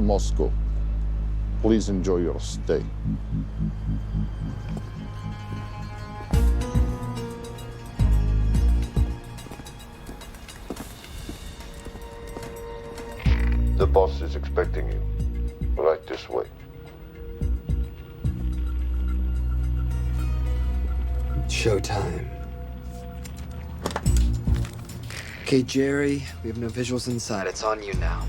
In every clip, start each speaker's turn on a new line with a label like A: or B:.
A: Moscow. Please enjoy your stay.
B: The boss is expecting you. Right this way.
C: Showtime. Okay, Jerry, we have no visuals inside. It's on you now.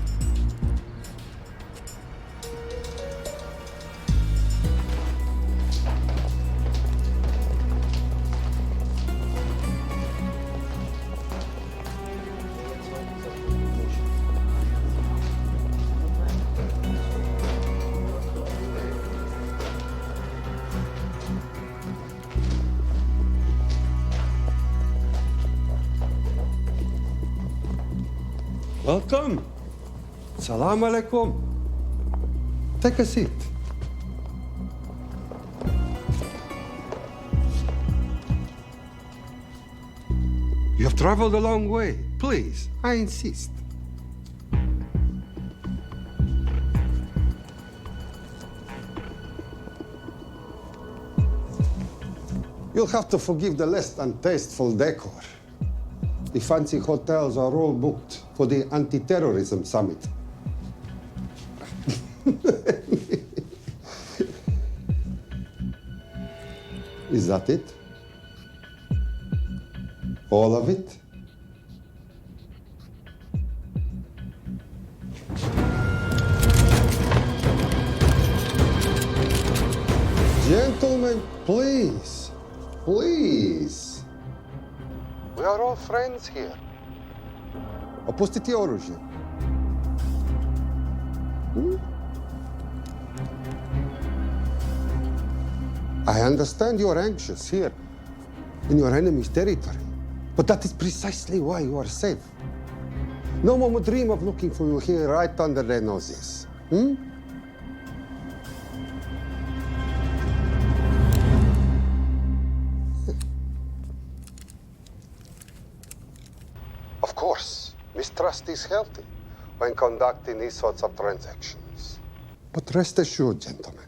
D: Welcome. Salam alaikum. Take a seat. You have traveled a long way. Please, I insist. You'll have to forgive the less than tasteful decor. The fancy hotels are all booked for the anti-terrorism summit. Is that it? All of it? Gentlemen, please, please. We are all friends here. Opustite oružje. I understand you're anxious here in your enemy's territory, but that is precisely why you are safe. No one would dream of looking for you here right under their noses. Of course, mistrust is healthy when conducting these sorts of transactions. But rest assured, gentlemen,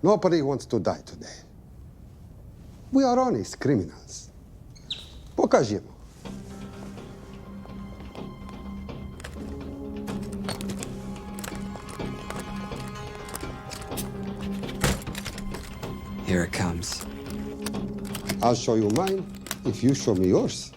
D: nobody wants to die today. We are honest criminals. Pokażemy.
C: Here it comes.
D: I'll show you mine if you show me yours.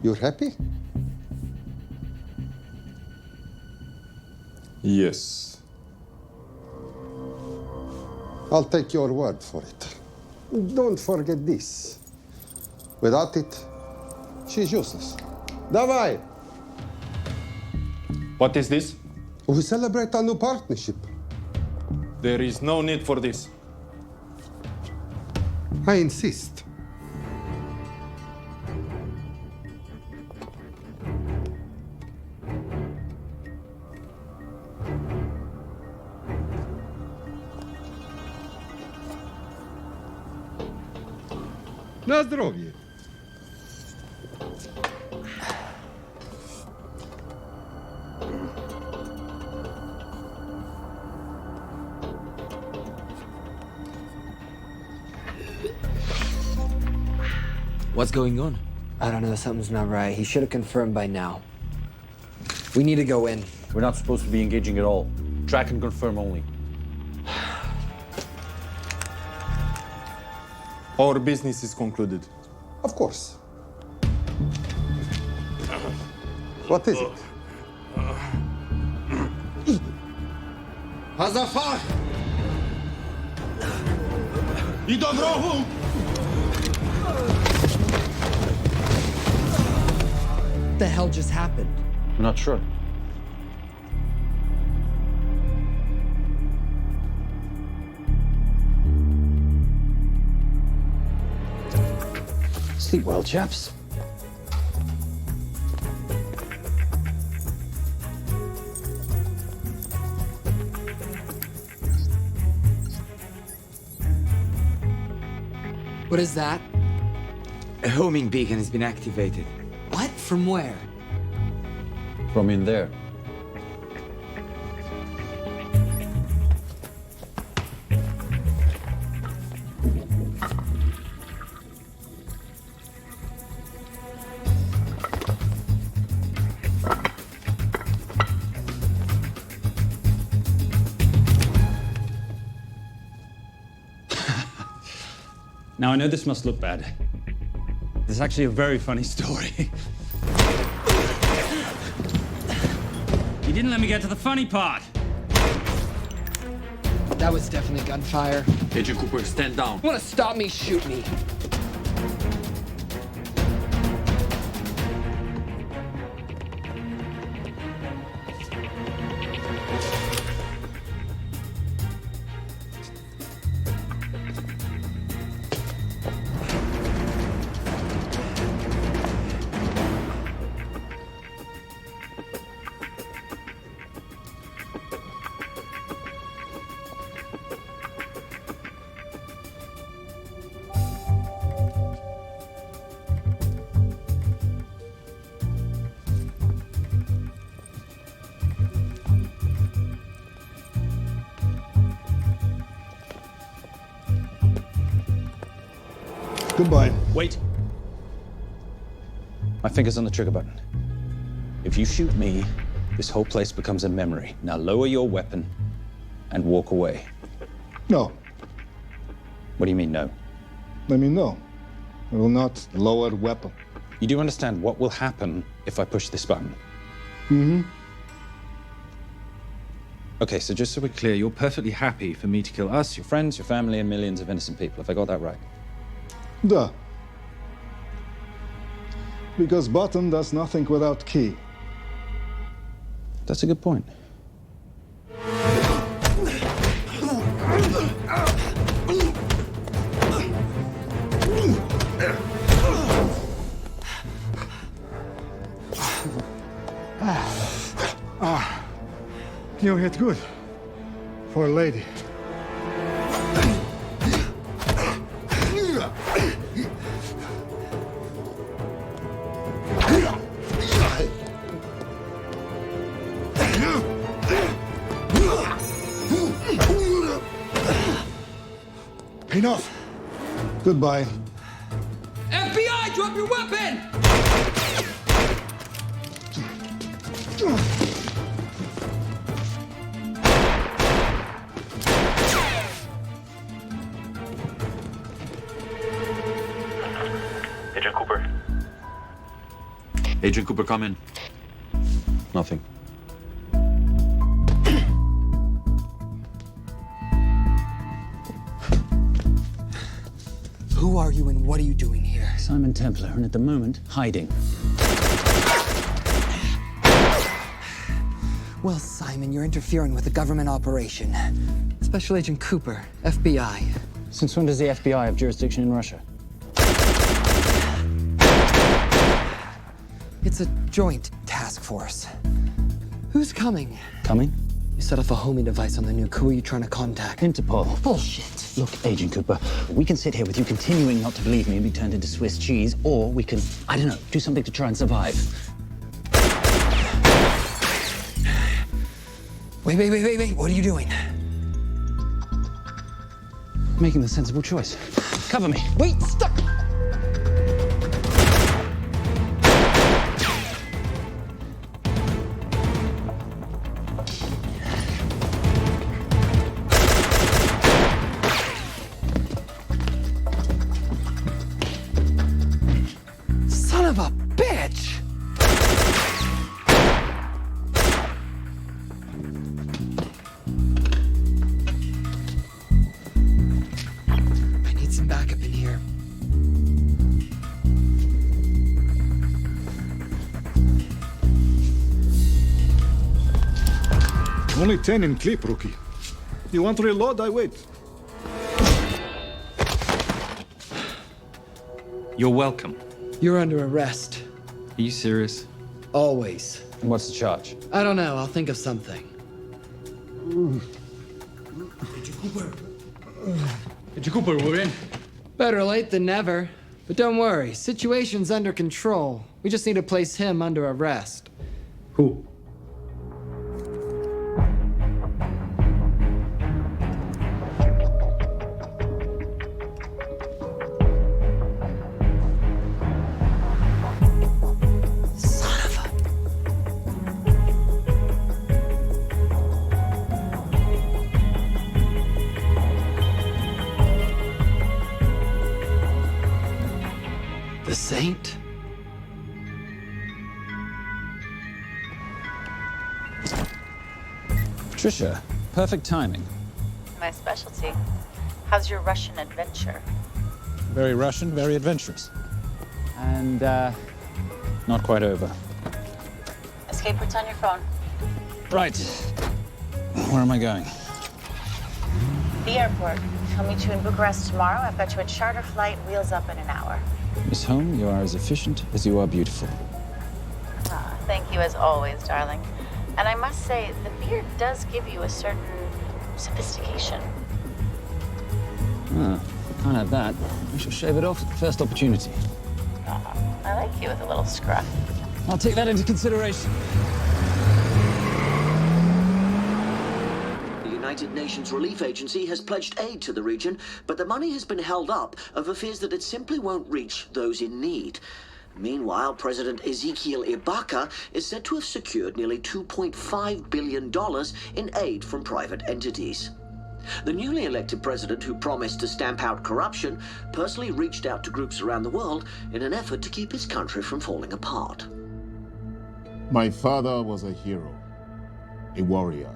D: You're happy?
A: Yes.
D: I'll take your word for it. Don't forget this. Without it, she's useless. Давай!
E: What is this?
D: We celebrate our new partnership.
E: There is no need for this.
D: I insist. Na zdrowie.
F: What's going on?
C: I don't know, something's not right. He should have confirmed by now. We need to go in.
E: We're not supposed to be engaging at all. Track and confirm only. Our business is concluded.
D: Of course. What is it?
G: Hazafar! I do wrogu!
F: What the hell just happened?
E: I'm not sure.
H: Sleep well, chaps.
C: What is that?
F: A homing beacon has been activated.
C: What? From where?
E: From in there.
H: Now, I know this must look bad. This is actually a very funny story. You didn't let me get to the funny part.
C: That was definitely gunfire.
F: Agent Cooper, stand down.
C: You wanna stop me, shoot me.
G: Goodbye.
E: Wait. My finger's on the trigger button. If you shoot me, this whole place becomes a memory. Now lower your weapon and walk away.
G: No,
E: What do you mean, no?
G: let me know. I will not lower weapon.
E: You do understand what will happen if I push this button?
G: Mm-hmm.
E: Okay, so just so we're clear, you're perfectly happy for me to kill us, your friends, your family, and millions of innocent people. Have I got that right?
G: Duh. Because button does nothing without key.
E: That's a good point.
G: You hit good. For a lady. Enough. Goodbye.
F: FBI, drop your weapon!
B: Agent Cooper.
F: Agent Cooper, come in.
E: Nothing.
C: Who are you and what are you doing here?
H: Simon Templar, and at the moment, hiding.
C: Well, Simon, you're interfering with a government operation. Special Agent Cooper, FBI.
H: Since when does the FBI have jurisdiction in Russia?
C: It's a joint task force. Who's coming?
H: Coming?
C: You set off a homing device on the nuke. Who are you trying to contact?
H: Interpol.
C: Bullshit.
H: Look, Agent Cooper, we can sit here with you continuing not to believe me and be turned into Swiss cheese, or we can, I don't know, do something to try and survive.
C: Wait. What are you doing?
H: Making the sensible choice. Cover me.
C: Wait, stop! Son of a bitch! I need some backup in here.
G: Only 10 in clip, rookie. You want to reload? I wait.
F: You're welcome.
C: You're under arrest.
F: Are you serious?
C: Always.
E: What's the charge?
C: I don't know. I'll think of something.
F: Agent Cooper, we're in.
C: Better late than never. But don't worry. Situation's under control. We just need to place him under arrest.
F: Who?
C: Son of a... The Saint?
E: Patricia, perfect timing.
I: My specialty. How's your Russian adventure?
E: Very Russian, very adventurous. And, not quite over.
I: Escape routes on your phone.
E: Right. Where am I going?
I: The airport. I'll meet you in Bucharest tomorrow. I've got you a charter flight, wheels up in an hour.
E: Miss Holm, you are as efficient as you are beautiful.
I: Ah, thank you as always, darling. And I must say, the beard does give you a certain sophistication.
E: Ah, can't have that. I shall shave it off at the first opportunity.
I: I like you with a little scruff.
E: I'll take that into consideration.
J: The United Nations Relief Agency has pledged aid to the region, but the money has been held up over fears that it simply won't reach those in need. Meanwhile, President Ezekiel Ibaka is said to have secured nearly $2.5 billion in aid from private entities. The newly elected president, who promised to stamp out corruption, personally reached out to groups around the world in an effort to keep his country from falling apart.
A: My father was a hero, a warrior,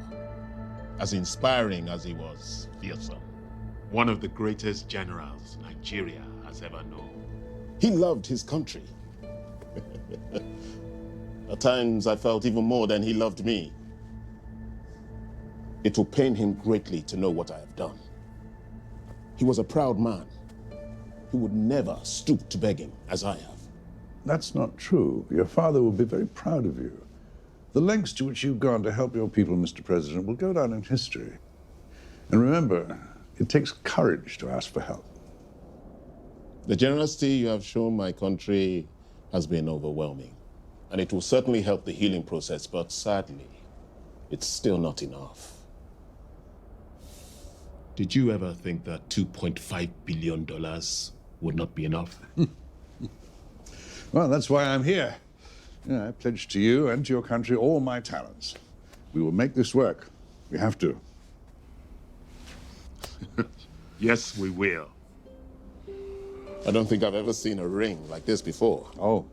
K: as inspiring as he was fearsome. One of the greatest generals Nigeria has ever known.
A: He loved his country. At times, I felt even more than he loved me. It will pain him greatly to know what I have done. He was a proud man. He would never stoop to begging, as I have.
L: That's not true. Your father will be very proud of you. The lengths to which you've gone to help your people, Mr. President, will go down in history. And remember, it takes courage to ask for help.
A: The generosity you have shown my country has been overwhelming. And it will certainly help the healing process, but sadly, it's still not enough.
K: Did you ever think that $2.5 billion would not be enough?
L: Well, that's why I'm here. I pledge to you and to your country all my talents. We will make this work. We have to.
K: Yes, we will.
A: I don't think I've ever seen a ring like this before.
L: Oh,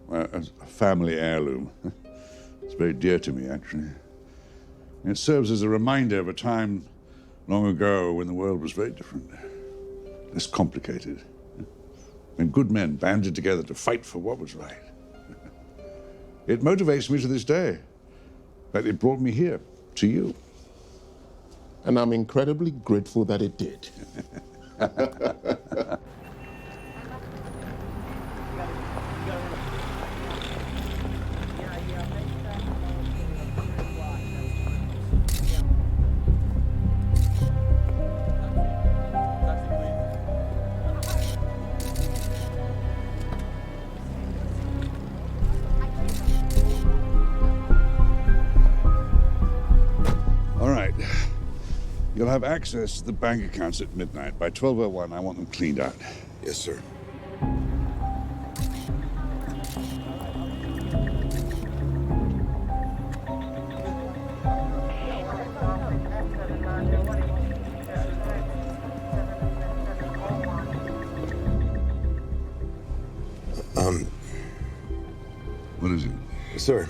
L: well, it's a family heirloom. It's very dear to me, actually. It serves as a reminder of a time long ago when the world was very different, less complicated, when good men banded together to fight for what was right. It motivates me to this day, but it brought me here, to you.
A: And I'm incredibly grateful that it did.
L: All right. You'll have access to the bank accounts at midnight. By 12:01, I want them cleaned out.
B: Yes, sir.
L: What is it?
B: Sir,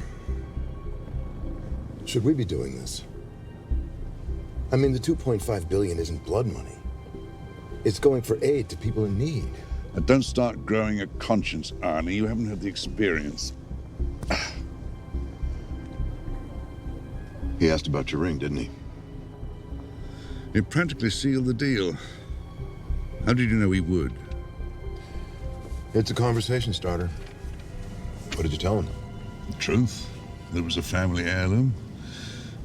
B: should we be doing this? I mean, the $2.5 billion isn't blood money. It's going for aid to people in need.
L: Don't start growing a conscience, Arnie. You haven't had the experience.
B: He asked about your ring, didn't he?
L: It practically sealed the deal. How did you know he would?
B: It's a conversation starter. What did you tell him?
L: The truth. There was a family heirloom.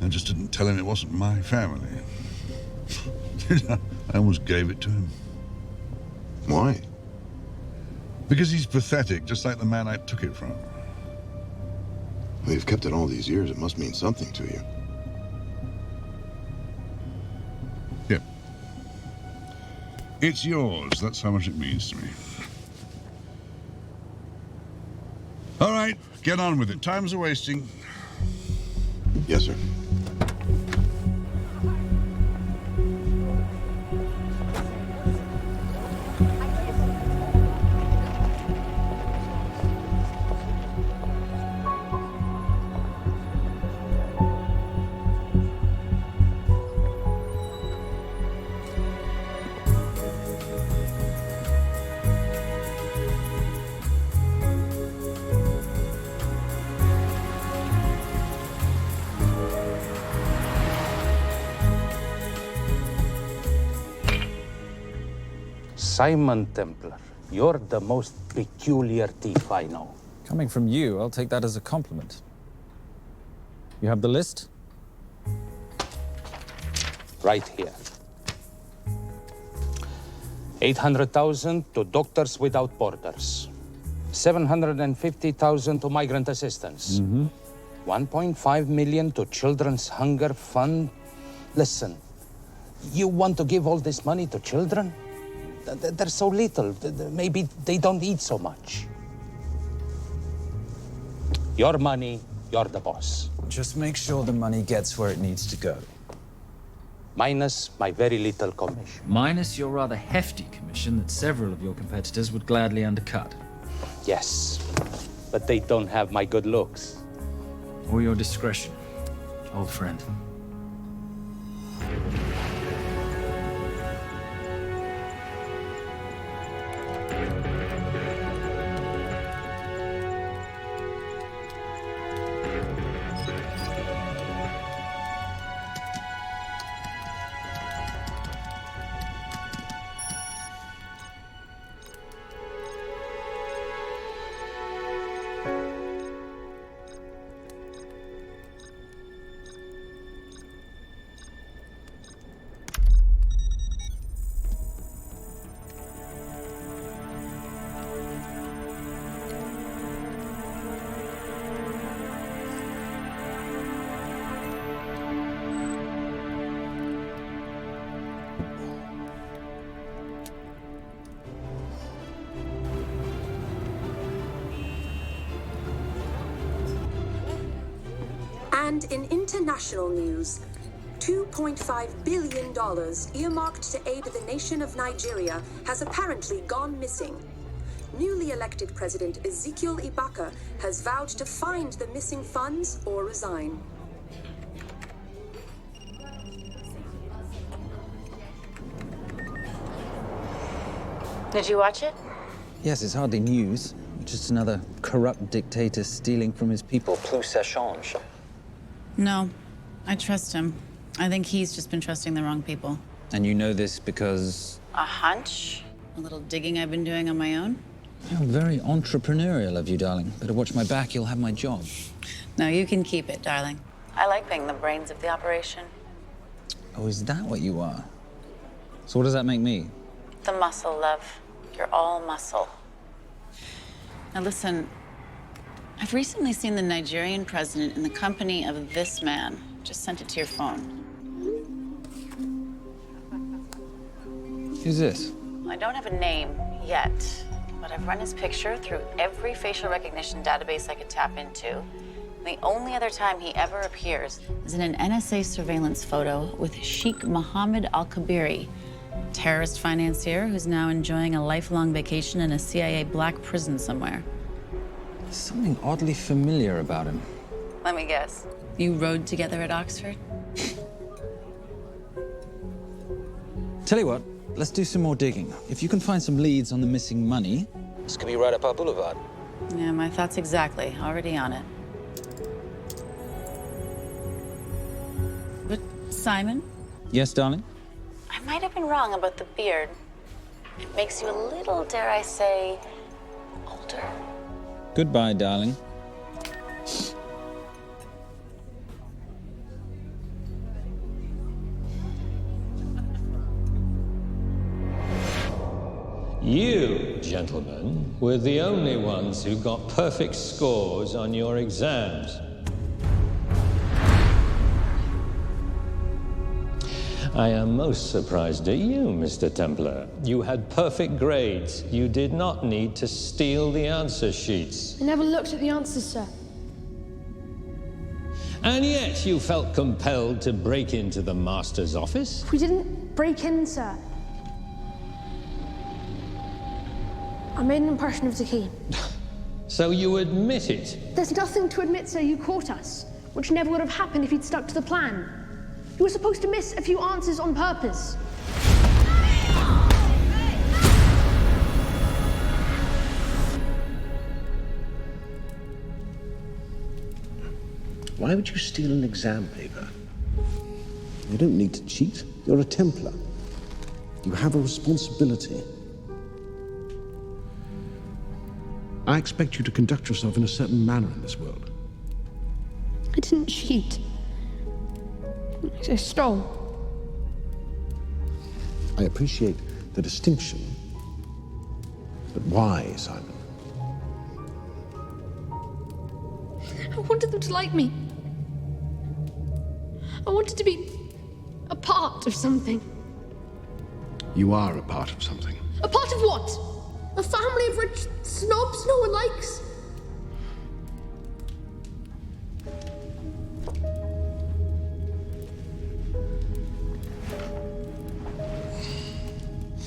L: I just didn't tell him it wasn't my family. I almost gave it to him.
B: Why?
L: Because he's pathetic, just like the man I took it from.
B: Well, you've kept it all these years. It must mean something to you.
L: Yep. It's yours. That's how much it means to me. All right, get on with it. Time's a-wasting.
B: Yes, sir.
E: Simon Templar, you're the most peculiar thief I know.
F: Coming from you, I'll take that as a compliment. You have the list?
E: Right here. 800,000 to Doctors Without Borders. 750,000 to migrant assistance. 1.5 million to Children's Hunger Fund. Listen, you want to give all this money to children? They're so little. Maybe they don't eat so much. Your money, you're the boss.
F: Just make sure the money gets where it needs to go.
E: Minus my very little commission.
F: Minus your rather hefty commission that several of your competitors would gladly undercut.
E: Yes, but they don't have my good looks.
F: Or your discretion, old friend.
M: And in international news, $2.5 billion earmarked to aid the nation of Nigeria has apparently gone missing. Newly elected President Ezekiel Ibaka has vowed to find the missing funds or resign.
I: Did you watch it?
H: Yes, it's hardly news. Just another corrupt dictator stealing from his people. Plus ça change.
N: No, I trust him. I think he's just been trusting the wrong people.
H: And you know this because...
N: A hunch? A little digging I've been doing on my own?
H: You're very entrepreneurial of you, darling. Better watch my back, you'll have my job.
N: No, you can keep it, darling.
I: I like being the brains of the operation.
H: Oh, is that what you are? So what does that make me?
I: The muscle, love. You're all muscle.
N: Now listen, I've recently seen the Nigerian president in the company of this man. Just sent it to your phone.
H: Who's this?
I: I don't have a name yet, but I've run his picture through every facial recognition database I could tap into. And the only other time he ever appears
N: is in an NSA surveillance photo with Sheikh Mohammed Al-Kabiri, terrorist financier who's now enjoying a lifelong vacation in a CIA black prison somewhere.
H: There's something oddly familiar about him.
I: Let me guess.
N: You rode together at Oxford?
H: Tell you what, let's do some more digging. If you can find some leads on the missing money, this could be right up our boulevard.
N: Yeah, my thoughts exactly. Already on it. Simon,
H: Yes, darling?
I: I might have been wrong about the beard. It makes you a little, dare I say, older.
H: Goodbye, darling.
O: You, gentlemen, were the only ones who got perfect scores on your exams. I am most surprised at you, Mr. Templar. You had perfect grades. You did not need to steal the answer sheets.
P: I never looked at the answers, sir.
O: And yet you felt compelled to break into the master's office?
P: We didn't break in, sir. I made an impression of the key.
O: So you admit it?
P: There's nothing to admit, sir. You caught us, which never would have happened if you'd stuck to the plan. You were supposed to miss a few answers on purpose.
Q: Why would you steal an exam paper? You don't need to cheat. You're a Templar. You have a responsibility. I expect you to conduct yourself in a certain manner in this world.
P: I didn't cheat. I stole.
Q: I appreciate the distinction. But why, Simon?
P: I wanted them to like me. I wanted to be a part of something.
Q: You are a part of something.
P: A part of what? A family of rich snobs no one likes?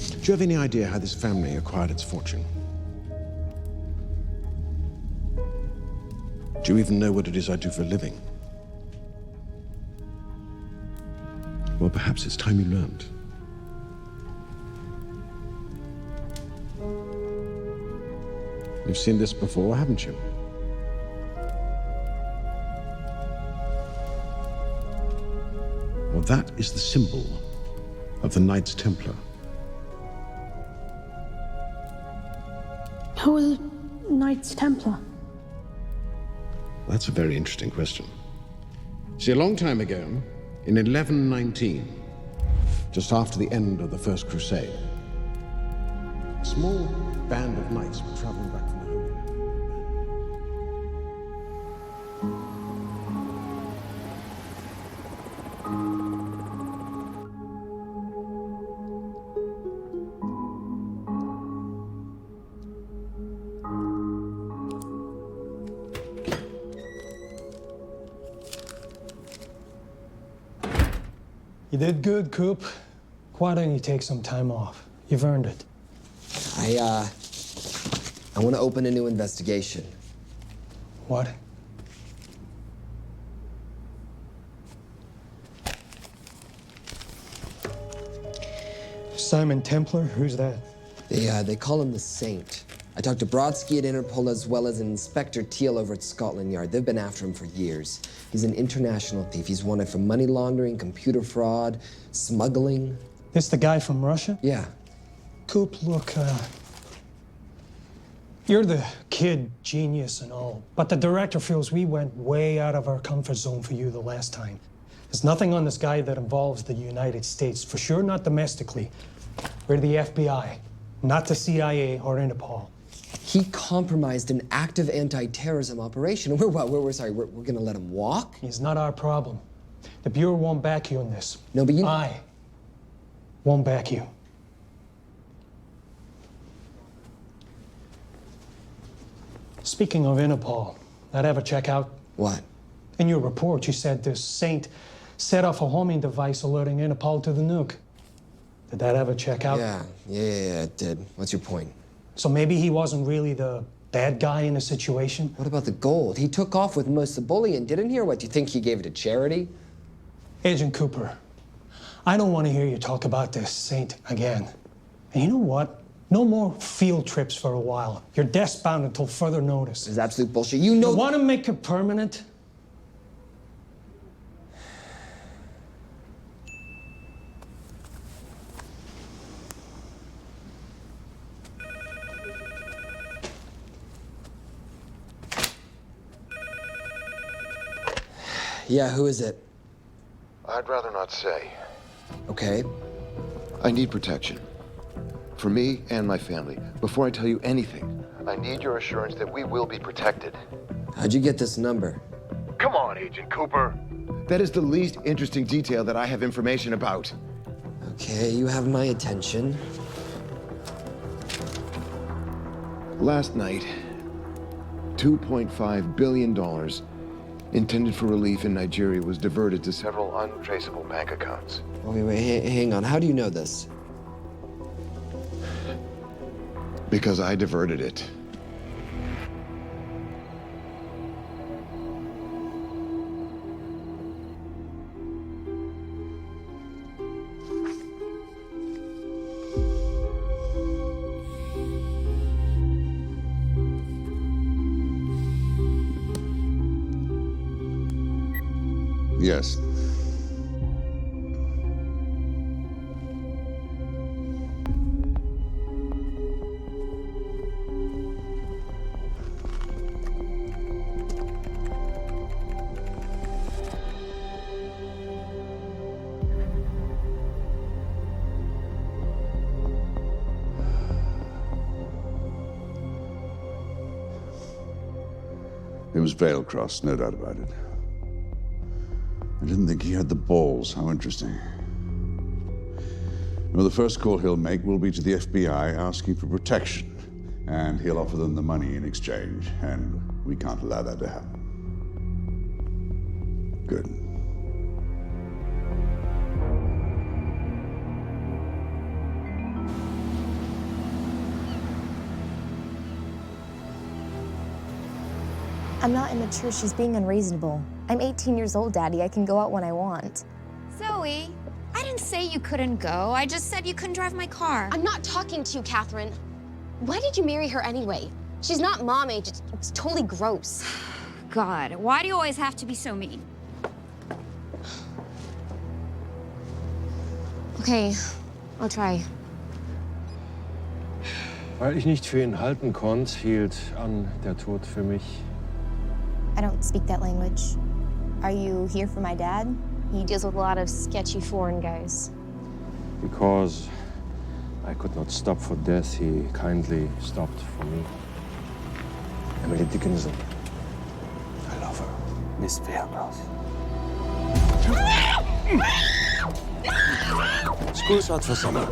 Q: Do you have any idea how this family acquired its fortune? Do you even know what it is I do for a living? Well, perhaps it's time you learned. You've seen this before, haven't you? Well, that is the symbol of the Knights Templar.
P: Who are the Knights Templar?
Q: That's a very interesting question. See, a long time ago, in 1119, just after the end of the First Crusade, a small band of knights were traveling back from the Holy Land.
R: You did good, Coop. Why don't you take some time off? You've earned it.
S: I want to open a new investigation.
R: What? Simon Templar? Who's that?
S: They call him the Saint. I talked to Brodsky at Interpol as well as Inspector Teal over at Scotland Yard. They've been after him for years. He's an international thief. He's wanted for money laundering, computer fraud, smuggling.
R: This the guy from Russia?
S: Yeah.
R: Coop, look, you're the kid genius and all, but the director feels we went way out of our comfort zone for you the last time. There's nothing on this guy that involves the United States, for sure not domestically. We're the FBI, not the CIA or Interpol.
S: He compromised an active anti-terrorism operation. We're gonna let him walk?
R: He's not our problem. The Bureau won't back you on this.
S: No, but
R: I won't back you. Speaking of Interpol, that ever check out?
S: What?
R: In your report, you said this Saint set off a homing device alerting Interpol to the nuke. Did that ever check out?
S: Yeah, it did. What's your point?
R: So maybe he wasn't really the bad guy in the situation?
S: What about the gold? He took off with most of the bullion, didn't he? Or what, do you think he gave it to charity?
R: Agent Cooper, I don't want to hear you talk about this Saint again. And you know what? No more field trips for a while. You're desk-bound until further notice.
S: It's absolute bullshit. You know...
R: You want to make it permanent?
S: Yeah, who is it?
B: I'd rather not say.
S: Okay.
B: I need protection. For me and my family. Before I tell you anything, I need your assurance that we will be protected.
S: How'd you get this number?
B: Come on, Agent Cooper. That is the least interesting detail that I have information about.
S: Okay, you have my attention.
B: Last night, $2.5 billion intended for relief in Nigeria was diverted to several untraceable bank accounts.
S: Wait, hang on. How do you know this?
B: Because I diverted it.
L: Yes. It was Veilcross, no doubt about it. I didn't think he had the balls. How interesting. Well, the first call he'll make will be to the FBI asking for protection. And he'll offer them the money in exchange. And we can't allow that to happen. Good.
T: I'm not immature. She's being unreasonable. I'm 18 years old, Daddy. I can go out when I want.
U: Zoe, I didn't say you couldn't go. I just said you couldn't drive my car.
V: I'm not talking to you, Catherine. Why did you marry her anyway? She's not mom age. It's totally gross.
U: God, why do you always have to be so mean?
V: Okay, I'll try.
W: Weil ich nicht für ihn halten konnte, hielt an der Tod für mich.
T: I don't speak that language. Are you here for my dad?
V: He deals with a lot of sketchy foreign guys.
W: Because I could not stop for death, he kindly stopped for me. Emily Dickinson. I love her. Miss Veilcross. School's out for summer.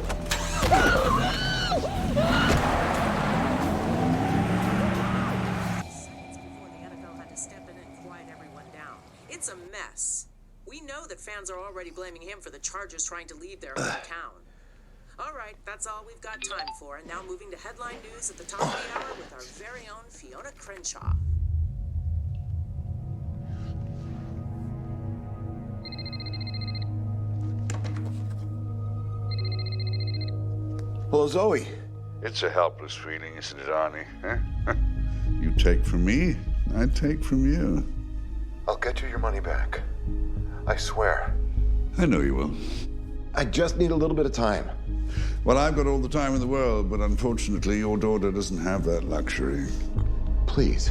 X: It's a mess. We know that fans are already blaming him for the Chargers trying to leave their hometown. All right, that's all we've got time for. And now moving to headline news at the top of the hour with our very own Fiona Crenshaw.
B: Hello, Zoe.
L: It's a helpless feeling, isn't it, Arnie? Huh? You take from me, I take from you.
B: I'll get you your money back. I swear.
L: I know you will.
B: I just need a little bit of time.
L: Well, I've got all the time in the world, but unfortunately, your daughter doesn't have that luxury.
B: Please,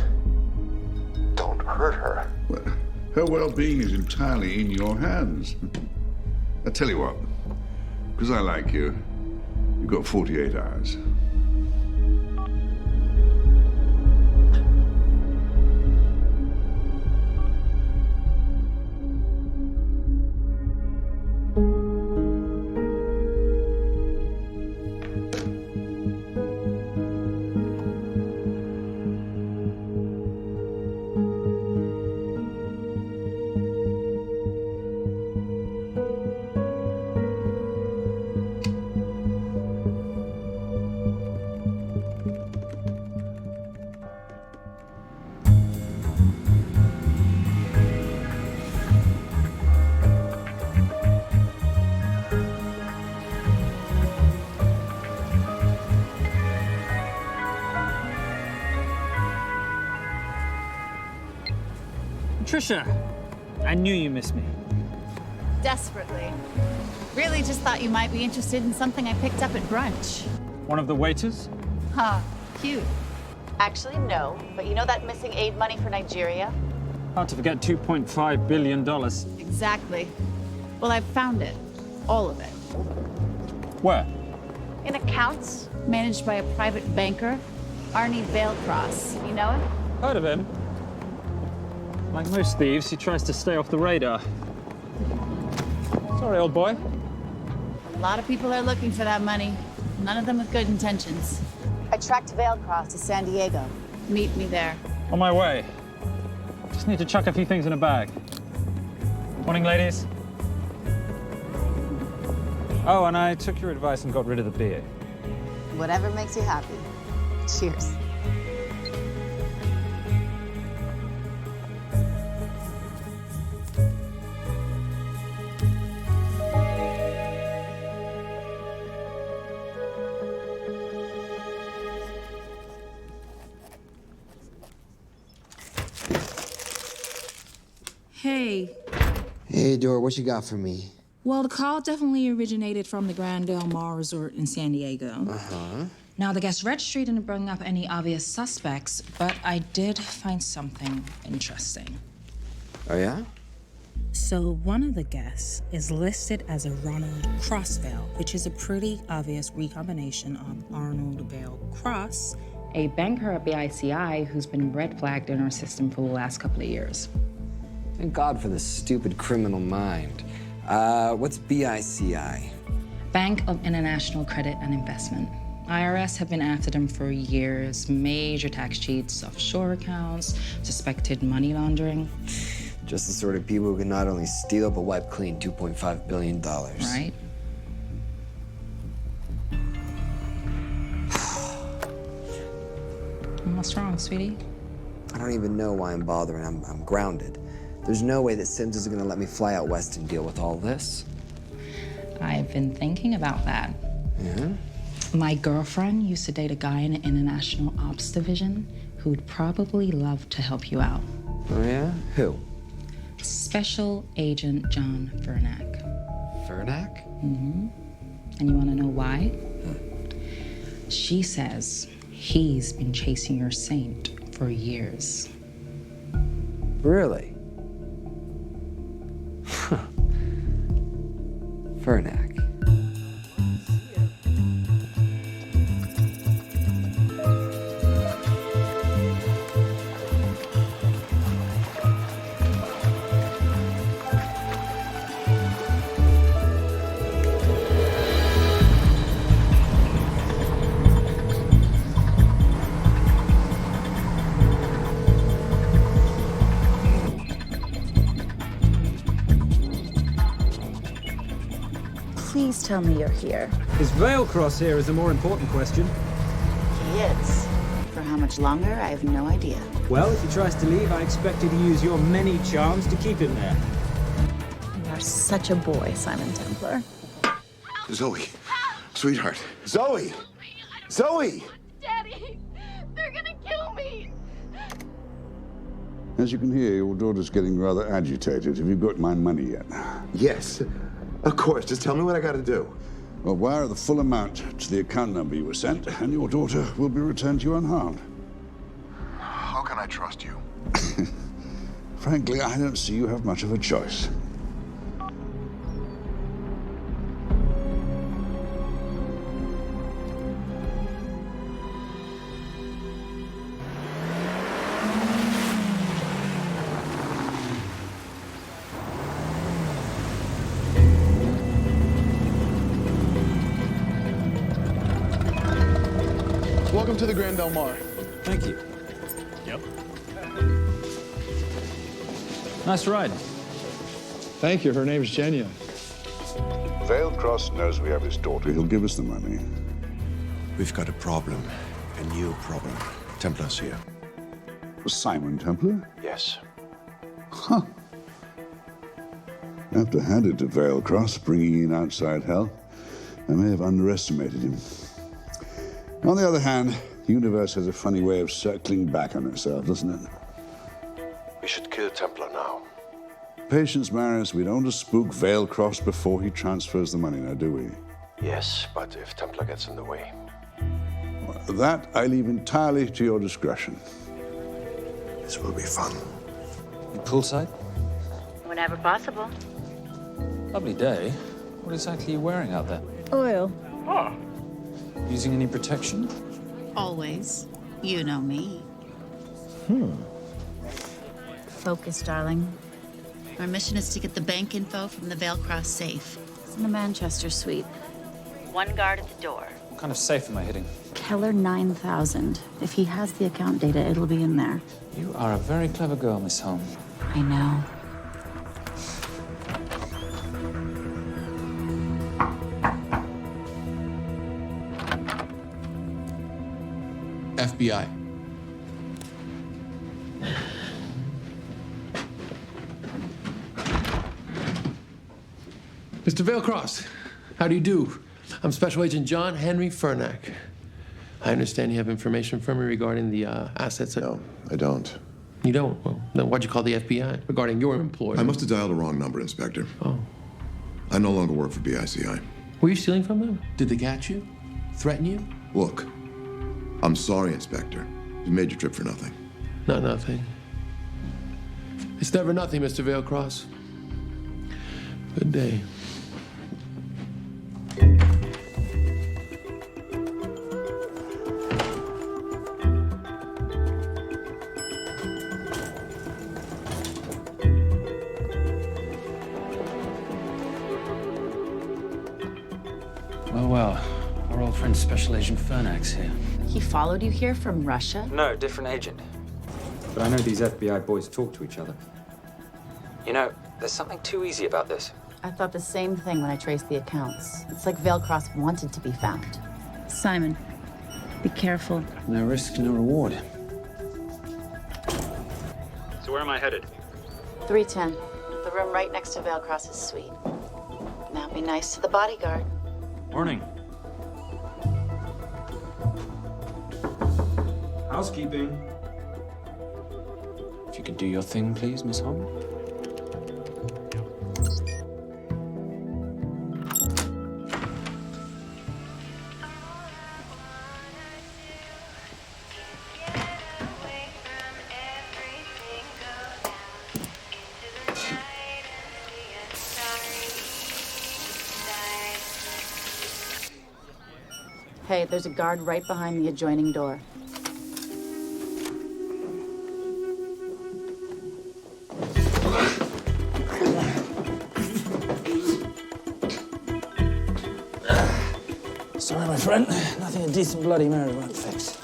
B: don't hurt her.
L: Well, her well-being is entirely in your hands. I tell you what, because I like you, you've got 48 hours.
Y: Trisha, I knew you missed me.
N: Desperately. Really just thought you might be interested in something I picked up at brunch.
Y: One of the waiters?
N: Huh, cute.
I: Actually, no. But you know that missing aid money for Nigeria?
Y: Hard to forget $2.5 billion.
N: Exactly. Well, I've found it. All of it.
Y: Where?
N: In accounts managed by a private banker, Arnie Vailcross. You know him?
Y: Heard of him. Like most thieves, he tries to stay off the radar. Sorry, old boy.
N: A lot of people are looking for that money. None of them with good intentions. I tracked Vailcross to San Diego. Meet me there.
Y: On my way. Just need to chuck a few things in a bag. Morning, ladies. Oh, and I took your advice and got rid of the beer.
N: Whatever makes you happy. Cheers.
C: Hey.
S: Hey, Dora, what you got for me?
C: Well, the call definitely originated from the Grand Del Mar Resort in San Diego.
S: Uh-huh.
C: Now, the guest registry didn't bring up any obvious suspects, but I did find something interesting.
S: Oh, yeah?
C: So one of the guests is listed as a Ronald Crossvale, which is a pretty obvious recombination of Arnold Vale Cross, a banker at BICI who's been red flagged in our system for the last couple of years.
S: Thank God for this stupid criminal mind. What's BICI?
C: Bank of International Credit and Investment. IRS have been after them for years. Major tax cheats, offshore accounts, suspected money laundering.
S: Just the sort of people who can not only steal but wipe clean $2.5 billion.
C: Right. What's wrong, sweetie?
S: I don't even know why I'm bothering. I'm grounded. There's no way that Sims is gonna let me fly out west and deal with all this.
C: I've been thinking about that.
S: Yeah?
C: My girlfriend used to date a guy in the International Ops Division who'd probably love to help you out.
S: Oh, yeah? Who?
C: Special Agent John Vernack.
S: Vernack?
C: Mm-hmm. And you want to know why? She says he's been chasing your saint for years.
S: Really? Vernack.
N: Please tell me you're here.
H: Is Vailcross here is the more important question.
N: He is. For how much longer, I have no idea.
H: Well, if he tries to leave, I expect you to use your many charms to keep him there.
N: You are such a boy, Simon Templar.
B: Zoe. Sweetheart. Zoe! Zoe!
U: Daddy, they're gonna kill me.
L: As you can hear, your daughter's getting rather agitated. Have you got my money yet?
B: Yes. Of course. Just tell me what I gotta do.
L: Well, wire the full amount to the account number you were sent, and your daughter will be returned to you unharmed.
B: How can I trust you?
L: Frankly, I don't see you have much of a choice.
D: Welcome to the Grand Del Mar.
H: Thank you.
D: Yep.
H: Nice ride.
D: Thank you. Her name's Genya.
L: Vailcross knows we have his daughter. He'll give us the money.
Q: We've got a problem. A new problem. Templar's here.
L: Simon Templar?
Q: Yes.
L: Huh. I have to hand it to Vailcross, bringing in outside help. I may have underestimated him. On the other hand, the universe has a funny way of circling back on itself, doesn't it?
Q: We should kill Templar now.
L: Patience, Marius. We don't want to spook Vailcross before he transfers the money now, do we?
Q: Yes, but if Templar gets in the way.
L: That I leave entirely to your discretion.
Q: This will be fun.
H: Poolside?
N: Whenever possible.
H: Lovely day. What exactly are you wearing out there?
N: Oil.
H: Using any protection?
N: Always. You know me. Focus, darling. Our mission is to get the bank info from the Vale Cross safe. It's in the Manchester suite. One guard at the door.
H: What kind of safe am I hitting?
N: Keller 9000. If he has the account data, it'll be in there.
H: You are a very clever girl, Miss Holm.
N: I know.
A: FBI. Mr. Vailcross, how do you do? I'm Special Agent John Henry Fernack. I understand you have information from me regarding the assets.
B: No, I don't.
A: You don't? Well, then why'd you call the FBI regarding your employer?
B: I must have dialed the wrong number, Inspector.
A: Oh.
B: I no longer work for BICI.
A: Were you stealing from them? Did they catch you? Threaten you?
B: Look, I'm sorry, Inspector. You made your trip for nothing.
A: Not nothing. It's never nothing, Mr. Vailcross. Good day.
H: Well, our old friend Special Agent Fernax here.
N: He followed you here from Russia?
H: No, different agent. But I know these FBI boys talk to each other. You know, there's something too easy about this.
N: I thought the same thing when I traced the accounts. It's like Vailcross wanted to be found. Simon, be careful.
H: No risk, no reward.
Y: So where am I headed?
N: 310. The room right next to Vailcross's suite. Now be nice to the bodyguard.
Y: Morning. Housekeeping.
H: If you could do your thing, please, Miss Holm.
N: Hey, there's a guard right behind the adjoining door.
H: Sorry, my friend. Nothing a decent Bloody Mary won't fix.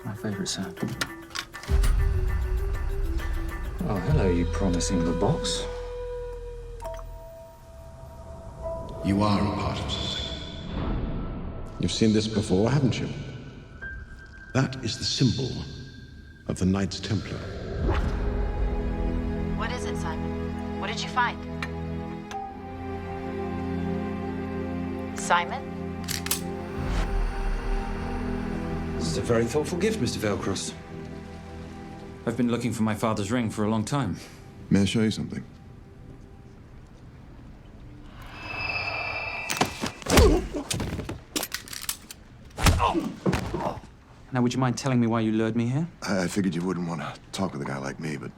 H: My favorite sound. Oh, hello, you promising the box.
Q: You are a part of something. You've seen this before, haven't you? That is the symbol of the Knights Templar.
N: What is it, Simon? What did you find? Simon?
H: This is a very thoughtful gift, Mr. Vailcross. I've been looking for my father's ring for a long time.
B: May I show you something?
H: Now, would you mind telling me why you lured me here?
B: I figured you wouldn't want to talk with a guy like me, but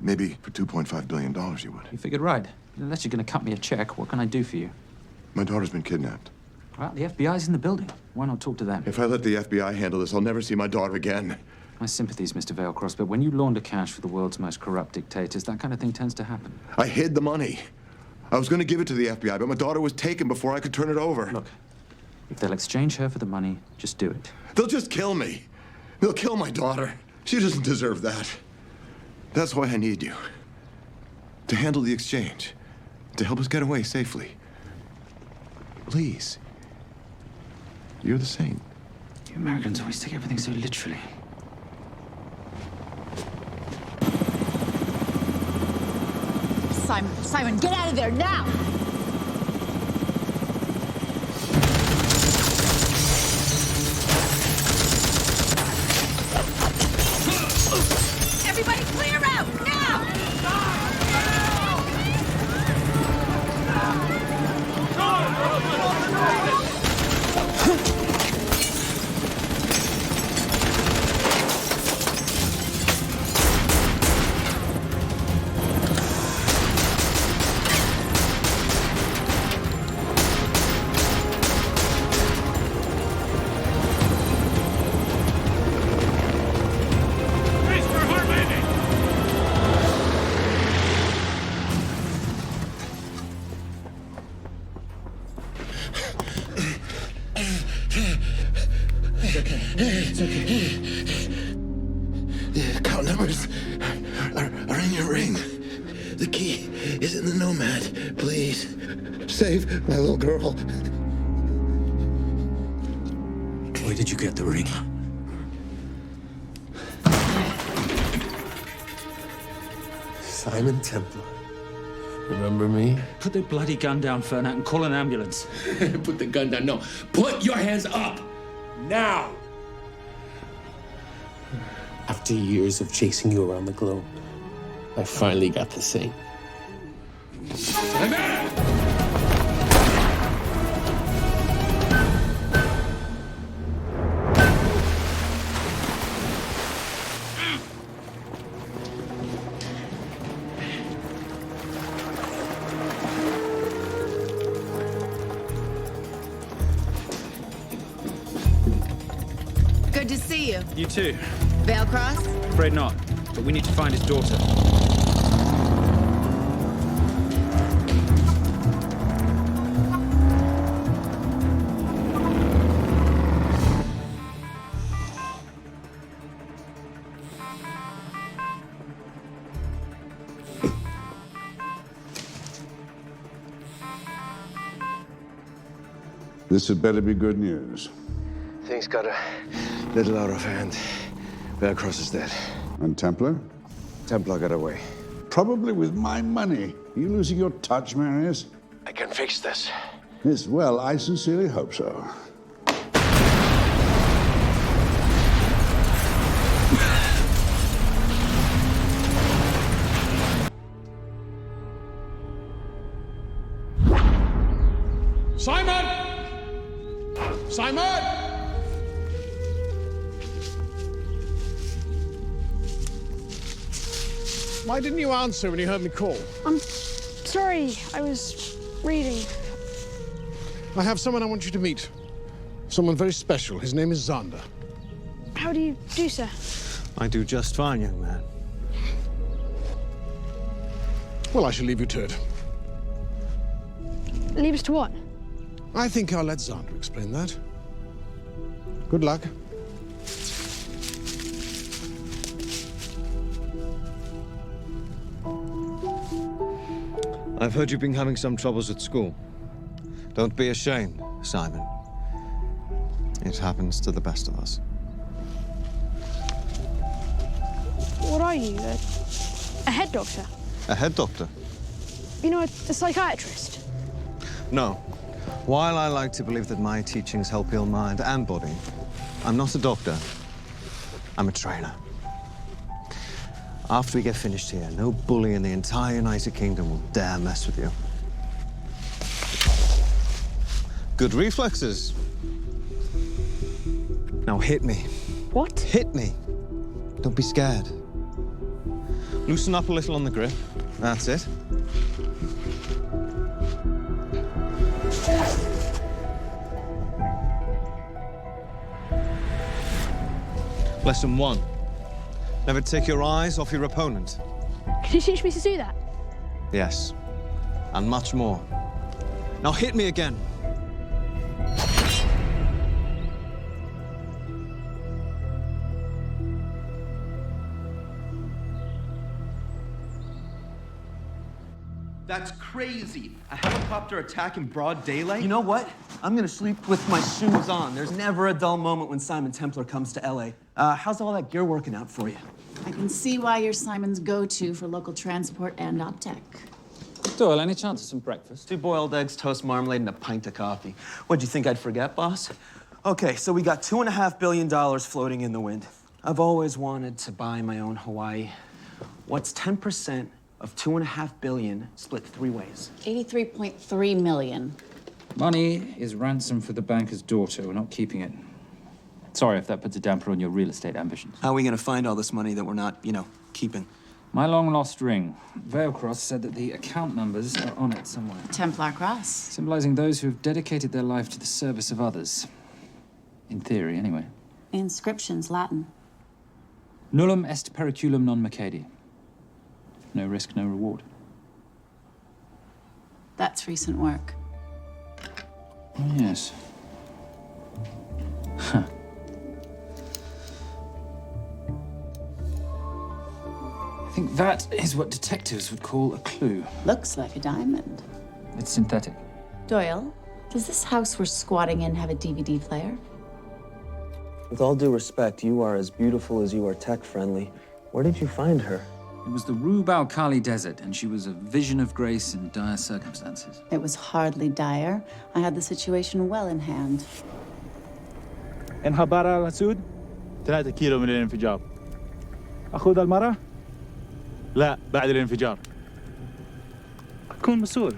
B: maybe for $2.5 billion you would.
H: You figured right. Unless you're going to cut me a check, what can I do for you?
B: My daughter's been kidnapped.
H: Well, the FBI's in the building. Why not talk to them?
B: If I let the FBI handle this, I'll never see my daughter again.
H: My sympathies, Mr. Vailcross, but when you launder cash for the world's most corrupt dictators, that kind of thing tends to happen.
B: I hid the money. I was going to give it to the FBI, but my daughter was taken before I could turn it over.
H: Look, if they'll exchange her for the money, just do it.
B: They'll just kill me. They'll kill my daughter. She doesn't deserve that. That's why I need you. To handle the exchange. To help us get away safely. Please. You're the saint.
H: You Americans always take everything so literally.
N: Simon. Simon, get out of there now! Everybody clear out, now!
E: It's okay. The account numbers are in your ring. The key is in the Nomad. Please, save my little girl.
F: Where did you get the ring?
A: Simon Templar. Remember me?
F: Put the bloody gun down, Fernand, and call an ambulance.
A: Put the gun down. No. Put your hands up. Now. After years of chasing you around the globe, I finally got the same.
N: Good to see you.
F: You too.
N: Vale Cross?
F: Afraid not, but we need to find his daughter.
L: This had better be good news.
E: Things got a little out of hand. Vale Cross is dead.
L: And Templar?
E: Templar got away.
L: Probably with my money. Are you losing your touch, Marius?
E: I can fix this.
L: Yes, well, I sincerely hope so.
Q: Simon! Simon! Why didn't you answer when you heard me call?
P: I'm sorry, I was reading.
Q: I have someone I want you to meet. Someone very special. His name is Xander.
P: How do you do, sir?
G: I do just fine, young man.
Q: Well, I shall leave you to it.
P: Leave us to what?
Q: I think I'll let Xander explain that. Good luck.
G: I've heard you've been having some troubles at school. Don't be ashamed, Simon. It happens to the best of us.
P: What are you? A head doctor?
G: A head doctor?
P: You know, a psychiatrist?
G: No. While I like to believe that my teachings help heal mind and body, I'm not a doctor. I'm a trainer. After we get finished here, no bully in the entire United Kingdom will dare mess with you. Good reflexes. Now hit me.
P: What?
G: Hit me. Don't be scared. Loosen up a little on the grip. That's it. Lesson 1. Never take your eyes off your opponent.
P: Can you teach me to do that?
G: Yes. And much more. Now hit me again.
J: That's crazy. A helicopter attack in broad daylight?
K: You know what? I'm gonna sleep with my shoes on. There's never a dull moment when Simon Templar comes to LA. How's all that gear working out for you?
N: I can see why you're Simon's go-to for local transport and OpTech.
H: Doyle, any chance of some breakfast?
K: 2 boiled eggs, toast, marmalade, and a pint of coffee. What'd you think I'd forget, boss? Okay, so we got $2.5 billion floating in the wind. I've always wanted to buy my own Hawaii. What's 10% of $2.5 billion split 3 ways?
N: 83.3 million.
H: Money is ransom for the banker's daughter. We're not keeping it. Sorry if that puts a damper on your real estate ambitions.
K: How are we gonna find all this money that we're not, keeping?
H: My long-lost ring. Veilcross said that the account numbers are on it somewhere.
N: Templar Cross.
H: Symbolizing those who have dedicated their life to the service of others. In theory, anyway.
N: The inscription's Latin.
H: Nullum est periculum non mercedi. No risk, no reward.
N: That's recent work.
H: Oh, yes. Huh. I think that is what detectives would call a clue.
N: Looks like a diamond.
H: It's synthetic.
N: Doyle, does this house we're squatting in have a DVD player?
K: With all due respect, you are as beautiful as you are tech-friendly. Where did you find her?
H: It was the Rub al-Khali Desert, and she was a vision of grace in dire circumstances.
N: It was hardly dire. I had the situation well in hand.
Y: انخبر على السود 3 كيلو من الانفجار. أخذ المرة؟ لا بعد الانفجار. كون مسؤول.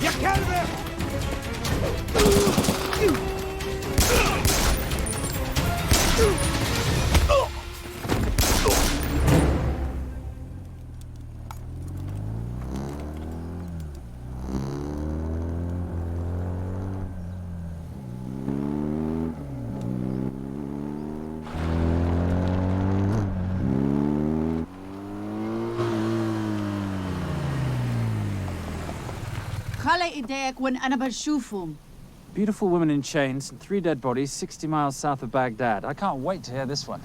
Y: يا كلب!
N: خلي ايديك وين أنا بشوفهم.
H: Beautiful woman in chains and 3 dead bodies 60 miles south of Baghdad. I can't wait to hear this one.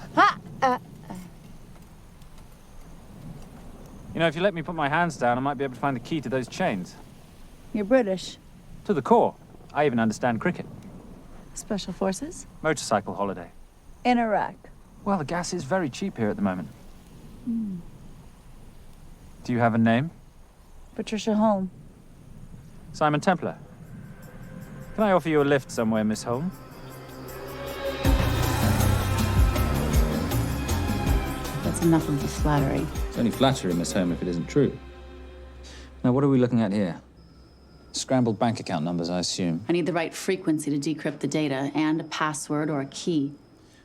H: You know, if you let me put my hands down, I might be able to find the key to those chains.
N: You're British.
H: To the core. I even understand cricket.
N: Special Forces?
H: Motorcycle holiday.
N: In Iraq.
H: Well, the gas is very cheap here at the moment. Do you have a name?
N: Patricia Holm.
H: Simon Templar. Can I offer you a lift somewhere, Miss Holm?
N: That's enough of the flattery.
H: It's only flattery, Miss Holm, if it isn't true. Now, what are we looking at here? Scrambled bank account numbers, I assume.
N: I need the right frequency to decrypt the data and a password or a key.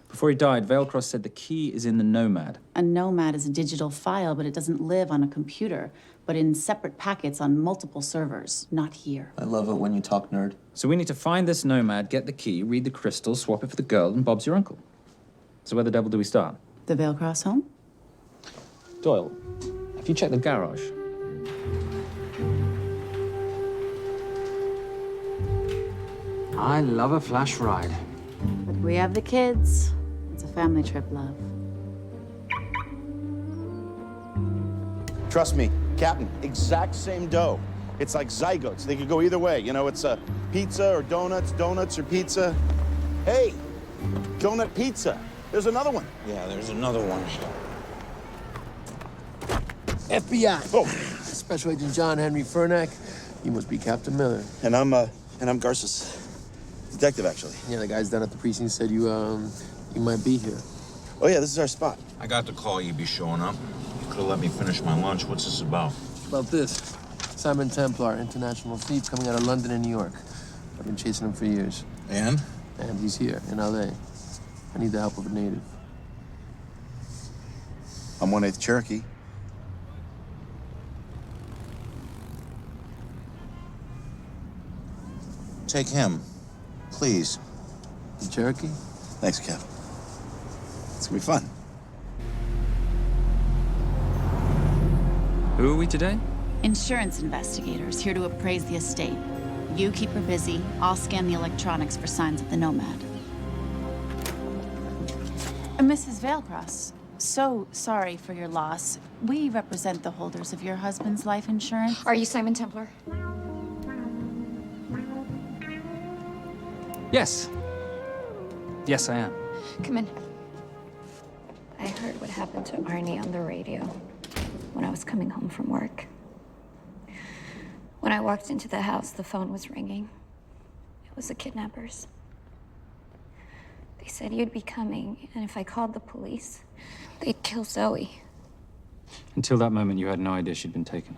H: Before he died, Veilcross said the key is in the Nomad.
N: A Nomad is a digital file, but it doesn't live on a computer, but in separate packets on multiple servers, not here.
K: I love it when you talk nerd.
H: So we need to find this Nomad, get the key, read the crystal, swap it for the girl, and Bob's your uncle. So where the devil do we start?
N: The Veilcross home?
H: Doyle, have you checked the garage? I love a flash ride.
N: But we have the kids. It's a family trip, love.
M: Trust me, Captain, exact same dough. It's like zygotes. They could go either way. You know, it's a pizza or donuts, donuts or pizza. Hey, donut pizza. There's another one.
E: Yeah, there's another one.
A: FBI.
M: Oh.
A: Special Agent John Henry Furnack. You must be Captain Miller.
M: And I'm Garces. Detective, actually.
A: Yeah, the guys down at the precinct said you might be here.
M: Oh, yeah, this is our spot.
E: I got the call you'd be showing up. You could have let me finish my lunch. What's this about?
A: About this. Simon Templar, international thief coming out of London and New York. I've been chasing him for years.
E: And?
A: And he's here, in L.A. I need the help of a native.
M: I'm 1/8 Cherokee.
E: Take him, please.
A: The Cherokee?
M: Thanks, Kev. It's gonna be fun.
H: Who are we today?
N: Insurance investigators here to appraise the estate. You keep her busy. I'll scan the electronics for signs of the Nomad. Mrs. Veilcross, so sorry for your loss. We represent the holders of your husband's life insurance.
U: Are you Simon Templar?
H: Yes. Yes, I am.
U: Come in. happened to Arnie on the radio when I was coming home from work. When I walked into the house, the phone was ringing. It was the kidnappers. They said you'd be coming, and if I called the police, they'd kill Zoe.
F: Until that moment, you had no idea she'd been taken.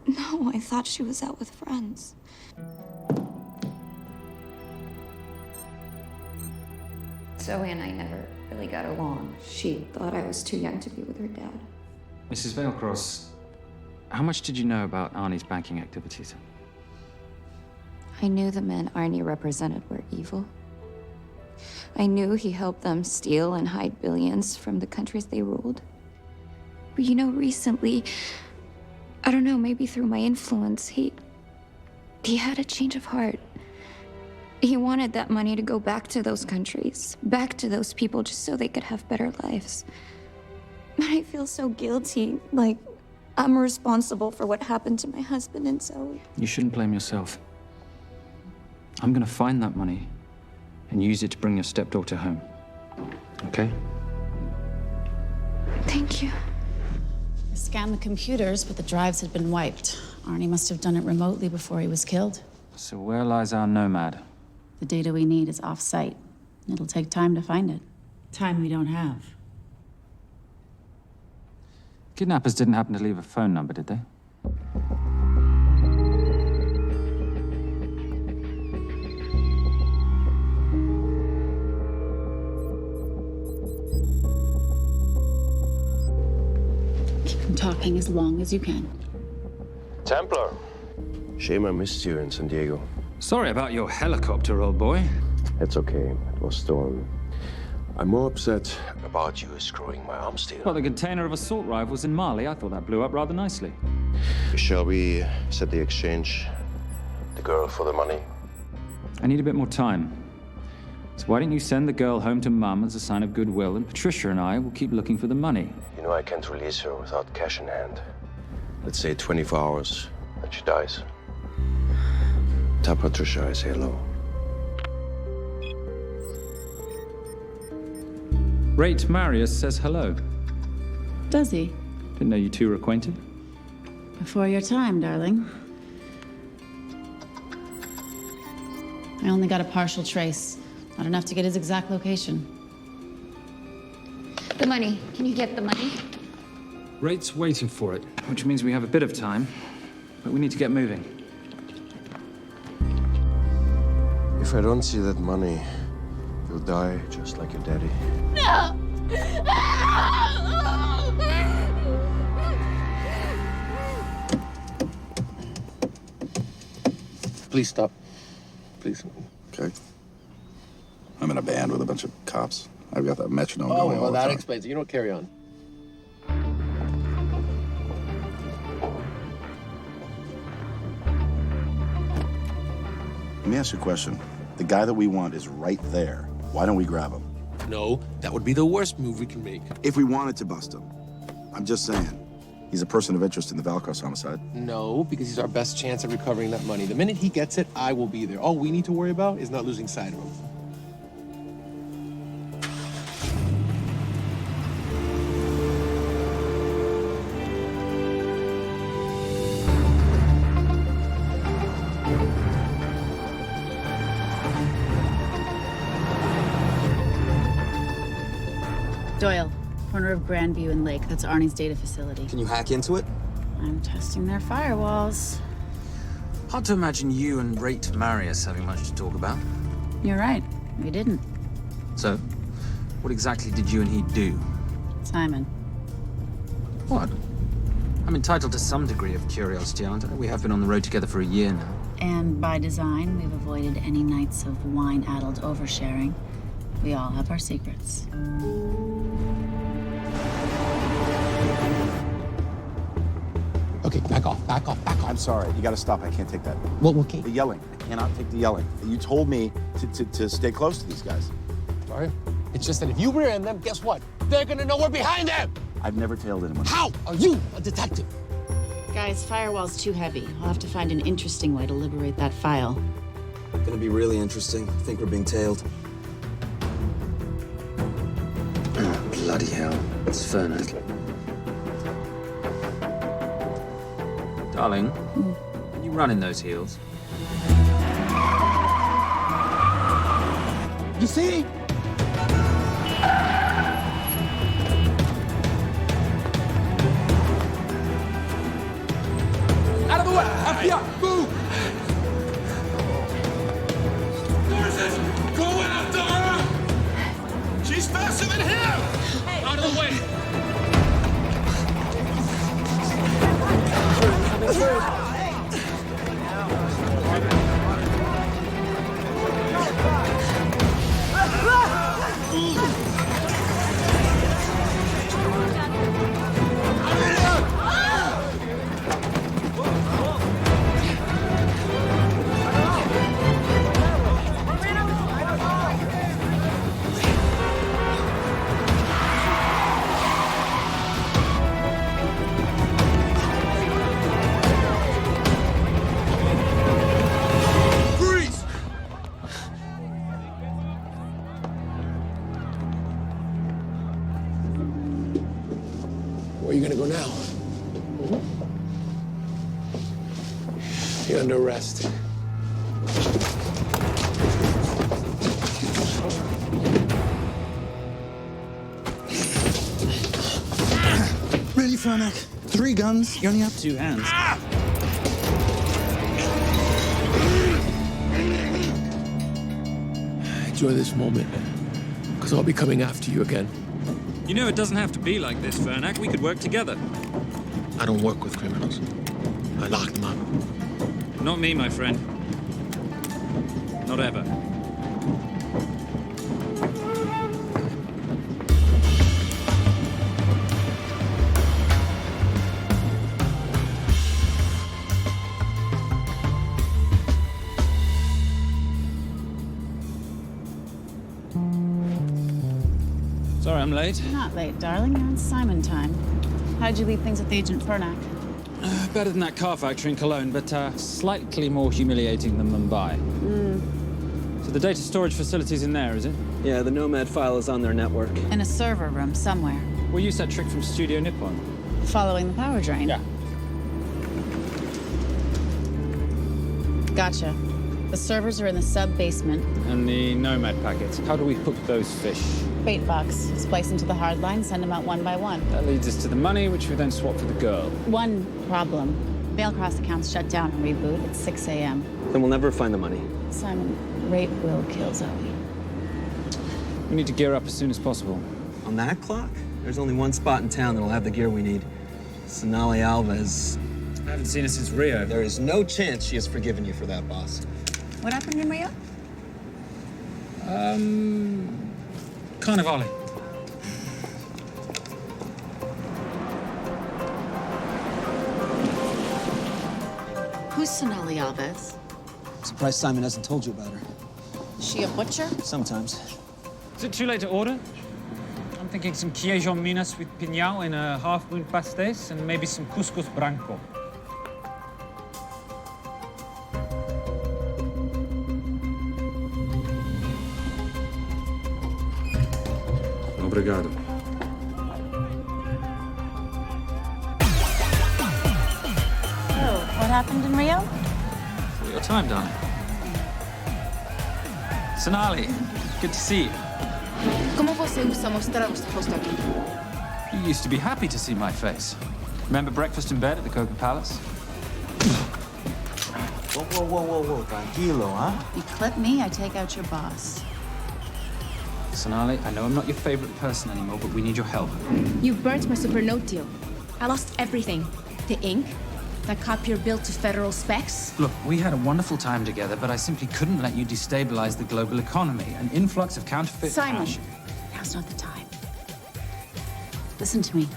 U: No, I thought she was out with friends. Zoe and I never really got along. She thought I was too young to be with her dad.
F: Mrs. Vailcross, how much did you know about Arnie's banking activities?
U: I knew the men Arnie represented were evil. I knew he helped them steal and hide billions from the countries they ruled. But you know, recently, I don't know, maybe through my influence, he had a change of heart. He wanted that money to go back to those countries, back to those people, just so they could have better lives. But I feel so guilty, like I'm responsible for what happened to my husband and Zoe.
F: You shouldn't blame yourself. I'm gonna find that money and use it to bring your stepdaughter home. Okay?
U: Thank you.
N: I scanned the computers, but the drives had been wiped. Arnie must have done it remotely before he was killed.
F: So where lies our nomad?
N: The data we need is off-site. It'll take time to find it. Time we don't have.
F: Kidnappers didn't happen to leave a phone number, did they?
N: Keep them talking as long as you can.
O: Templar. Shame I missed you in San Diego.
F: Sorry about your helicopter, old boy.
O: It's okay. It was stolen. I'm more upset about you screwing my arms deal.
F: Well, the container of assault rifles in Mali, I thought that blew up rather nicely.
O: Shall we set the exchange? The girl for the money?
F: I need a bit more time. So why don't you send the girl home to Mum as a sign of goodwill, and Patricia and I will keep looking for the money.
O: You know I can't release her without cash in hand. Let's say 24 hours, and she dies. Tell Patricia I say hello.
F: Rate Marius says hello.
N: Does he?
F: Didn't know you two were acquainted.
N: Before your time, darling. I only got a partial trace. Not enough to get his exact location.
U: The money. Can you get the money?
F: Rate's waiting for it, which means we have a bit of time, but we need to get moving.
O: If I don't see that money, you'll die just like your daddy.
U: No!
A: Please stop. Please.
L: Okay. I'm in a band with a bunch of cops. I've got that metronome
A: Oh,
L: going all
A: well,
L: the
A: that
L: time.
A: explains it. You don't carry on.
M: Let me ask you a question. The guy that we want is right there. Why don't we grab him?
A: No, that would be the worst move we can make.
M: If we wanted to bust him. I'm just saying. He's a person of interest in the Valcross homicide.
A: No, because he's our best chance at recovering that money. The minute he gets it, I will be there. All we need to worry about is not losing sight of him.
N: Doyle, corner of Grandview and Lake. That's Arnie's data facility.
H: Can you hack into it?
N: I'm testing their firewalls.
H: Hard to imagine you and Rate Marius having much to talk about.
N: You're right. We didn't.
H: So, what exactly did you and he do?
N: Simon.
H: What? I'm entitled to some degree of curiosity, aren't I? We have been on the road together for a year now.
N: And by design, we've avoided any nights of wine-addled oversharing. We all have our secrets.
M: Okay, back off, back off, back off. I'm sorry. You gotta stop. I can't take that.
A: Well, okay.
M: The yelling. I cannot take the yelling. You told me to stay close to these guys.
A: Sorry? It's just that if you rear end them, guess what? They're gonna know we're behind them!
M: I've never tailed anyone.
A: How are you a detective?
N: Guys, firewall's too heavy. I'll have to find an interesting way to liberate that file.
H: Gonna be really interesting. I think we're being tailed.
F: Bloody hell. It's Fernac. Darling, can you run in those heels?
E: You see?
R: Out of the way! FBI! Move! Go after her! She's faster than him! Out of the way!
A: Where are you gonna go now? You're under arrest.
H: Really, Fernac? 3 guns? You only have 2 hands.
A: Enjoy this moment, because I'll be coming after you again.
F: You know it doesn't have to be like this, Fernac. We could work together.
A: I don't work with criminals. I lock them up.
F: Not me, my friend. Not ever. Sorry, I'm late.
N: You're not late, darling. You're on Simon time. How did you leave things with Agent Fernac?
F: Better than that car factory in Cologne, but slightly more humiliating than Mumbai. So the data storage facility's in there, is it?
K: Yeah, the Nomad file is on their network.
N: In a server room somewhere.
F: We'll use that trick from Studio Nippon.
N: Following the power drain.
F: Yeah.
N: Gotcha. The servers are in the sub-basement.
F: And the Nomad packets. How do we hook those fish?
N: Bait box. Splice into the hard line, send them out one by one.
F: That leads us to the money, which we then swap for the girl.
N: One problem. Bailcross accounts shut down and reboot at 6 a.m.
K: Then we'll never find the money.
N: Simon, rape will kill Zoe.
F: We need to gear up as soon as possible.
K: On that clock? There's only one spot in town that'll have the gear we need. Sonali Alves.
F: I haven't seen her since Rio.
K: There is no chance she has forgiven you for that, boss.
N: What happened in Rio?
F: Carnivale.
N: Who's Sonali Alves?
H: Surprised Simon hasn't told you about her.
N: Is she a butcher?
H: Sometimes.
F: Is it too late to order? I'm thinking some queijo minas with piñao and a half-moon pastéis and maybe some couscous branco.
L: Obrigado.
N: Oh, what happened in Rio?
F: For your time, darling. Sonali, good to see you.
P: Como você usa mostrar o seu rosto aqui?
F: You used to be happy to see my face. Remember breakfast in bed at the Coca Palace?
E: Whoa. Tranquilo, huh?
N: You clip me, I take out your boss.
F: Sonali, I know I'm not your favorite person anymore, but we need your help.
P: You burnt my Supernote deal. I lost everything. The ink, that copier built to federal specs.
F: Look, we had a wonderful time together, but I simply couldn't let you destabilize the global economy. An influx of counterfeit
N: Simon,
F: cash.
N: now's not the time. Listen to me.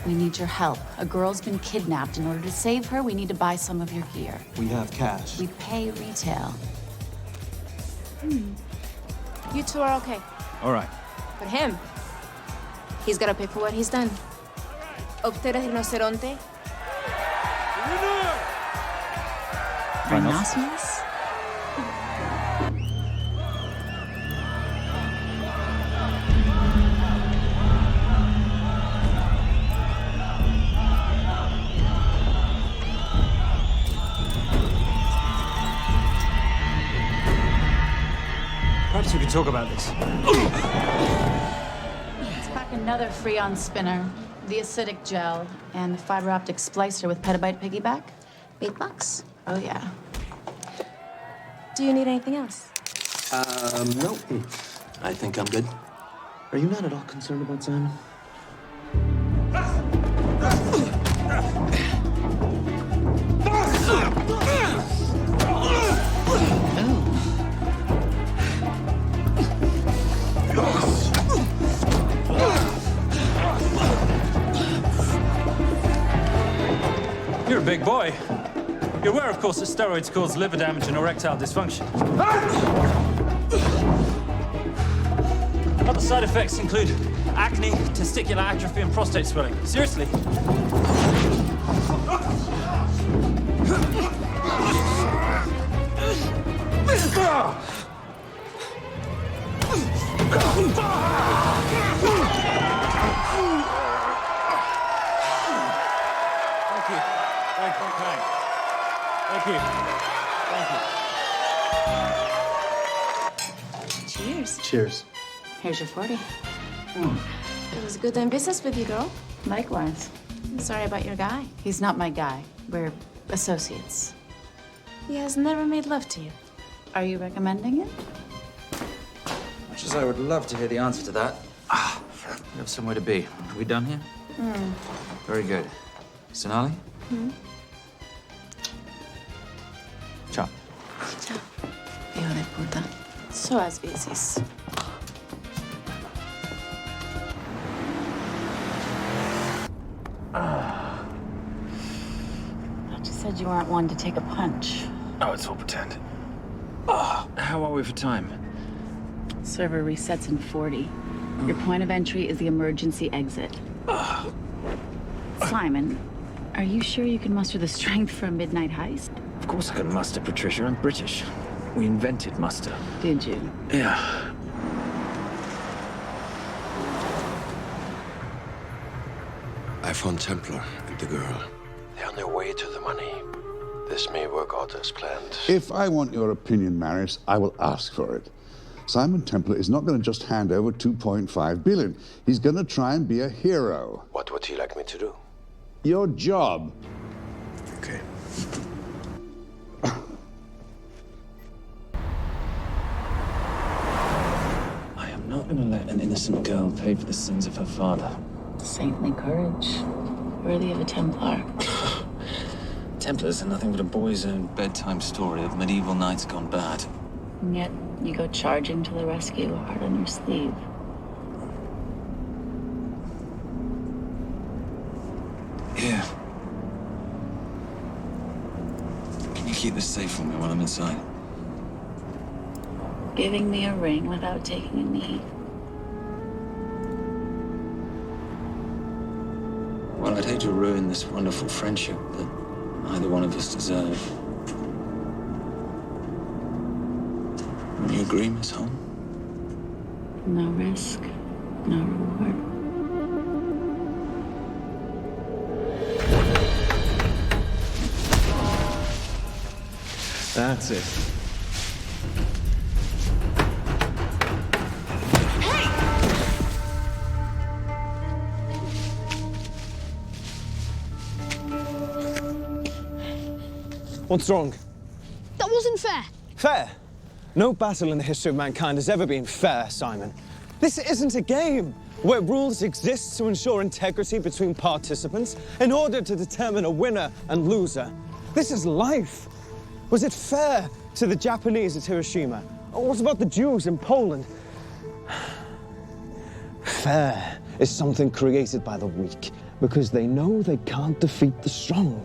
N: We need your help. A girl's been kidnapped. In order to save her, we need to buy some of your gear.
E: We have cash.
N: We pay retail.
P: You two are okay.
F: All right.
P: But him, he's gotta pay for what he's done. Obteras rinoceronte.
N: Rhinoceros?
F: Perhaps we could talk about this.
N: Let's pack another Freon spinner, the acidic gel, and the fiber optic splicer with petabyte piggyback. $8. Oh, yeah.
U: Do you need anything else?
K: No. I think I'm good. Are you not at all concerned about Simon?
F: You're a big boy. You're aware, of course, that steroids cause liver damage and erectile dysfunction. Other side effects include acne, testicular atrophy, and prostate swelling. Seriously.
U: Cheers.
K: Cheers.
N: Here's your 40.
U: It was good doing business with you, girl.
N: Likewise.
U: I'm sorry about your guy.
N: He's not my guy. We're associates.
U: He has never made love to you.
N: Are you recommending it?
H: Much as I would love to hear the answer to that. We have somewhere to be. Are we done here? Very good. Sonali? Ciao.
N: Ciao. Hijo de puta.
U: So as veces.
N: I just said you weren't one to take a punch.
H: Oh, it's all pretend. How are we for time?
N: Server resets in 40. Your point of entry is the emergency exit. Simon, are you sure you can muster the strength for a midnight heist?
H: Of course I can muster, Patricia. I'm British. We invented muster.
N: Did you?
H: Yeah.
O: I found Templar and the girl. They're on their way to the money. This may work out as planned.
L: If I want your opinion, Maris, I will ask for it. Simon Templar is not going to just hand over 2.5 billion. He's going to try and be a hero.
O: What would he like me to do?
L: Your job.
O: Okay.
H: I am not going to let an innocent girl pay for the sins of her father.
N: Saintly courage. Worthy of a Templar.
H: Templars are nothing but a boy's own bedtime story of medieval knights gone bad.
N: And yet, you go charging to the rescue, heart on your sleeve.
H: Here. Can you keep this safe for me while I'm inside?
N: Giving me a ring without taking a knee.
H: Well, I'd hate to ruin this wonderful friendship that neither one of us deserve. Will you agree, Miss Holm?
N: No risk, no reward.
G: That's it.
I: What's wrong?
P: That wasn't fair.
I: Fair? No battle in the history of mankind has ever been fair, Simon. This isn't a game where rules exist to ensure integrity between participants in order to determine a winner and loser. This is life. Was it fair to the Japanese at Hiroshima? Or what about the Jews in Poland? Fair is something created by the weak because they know they can't defeat the strong.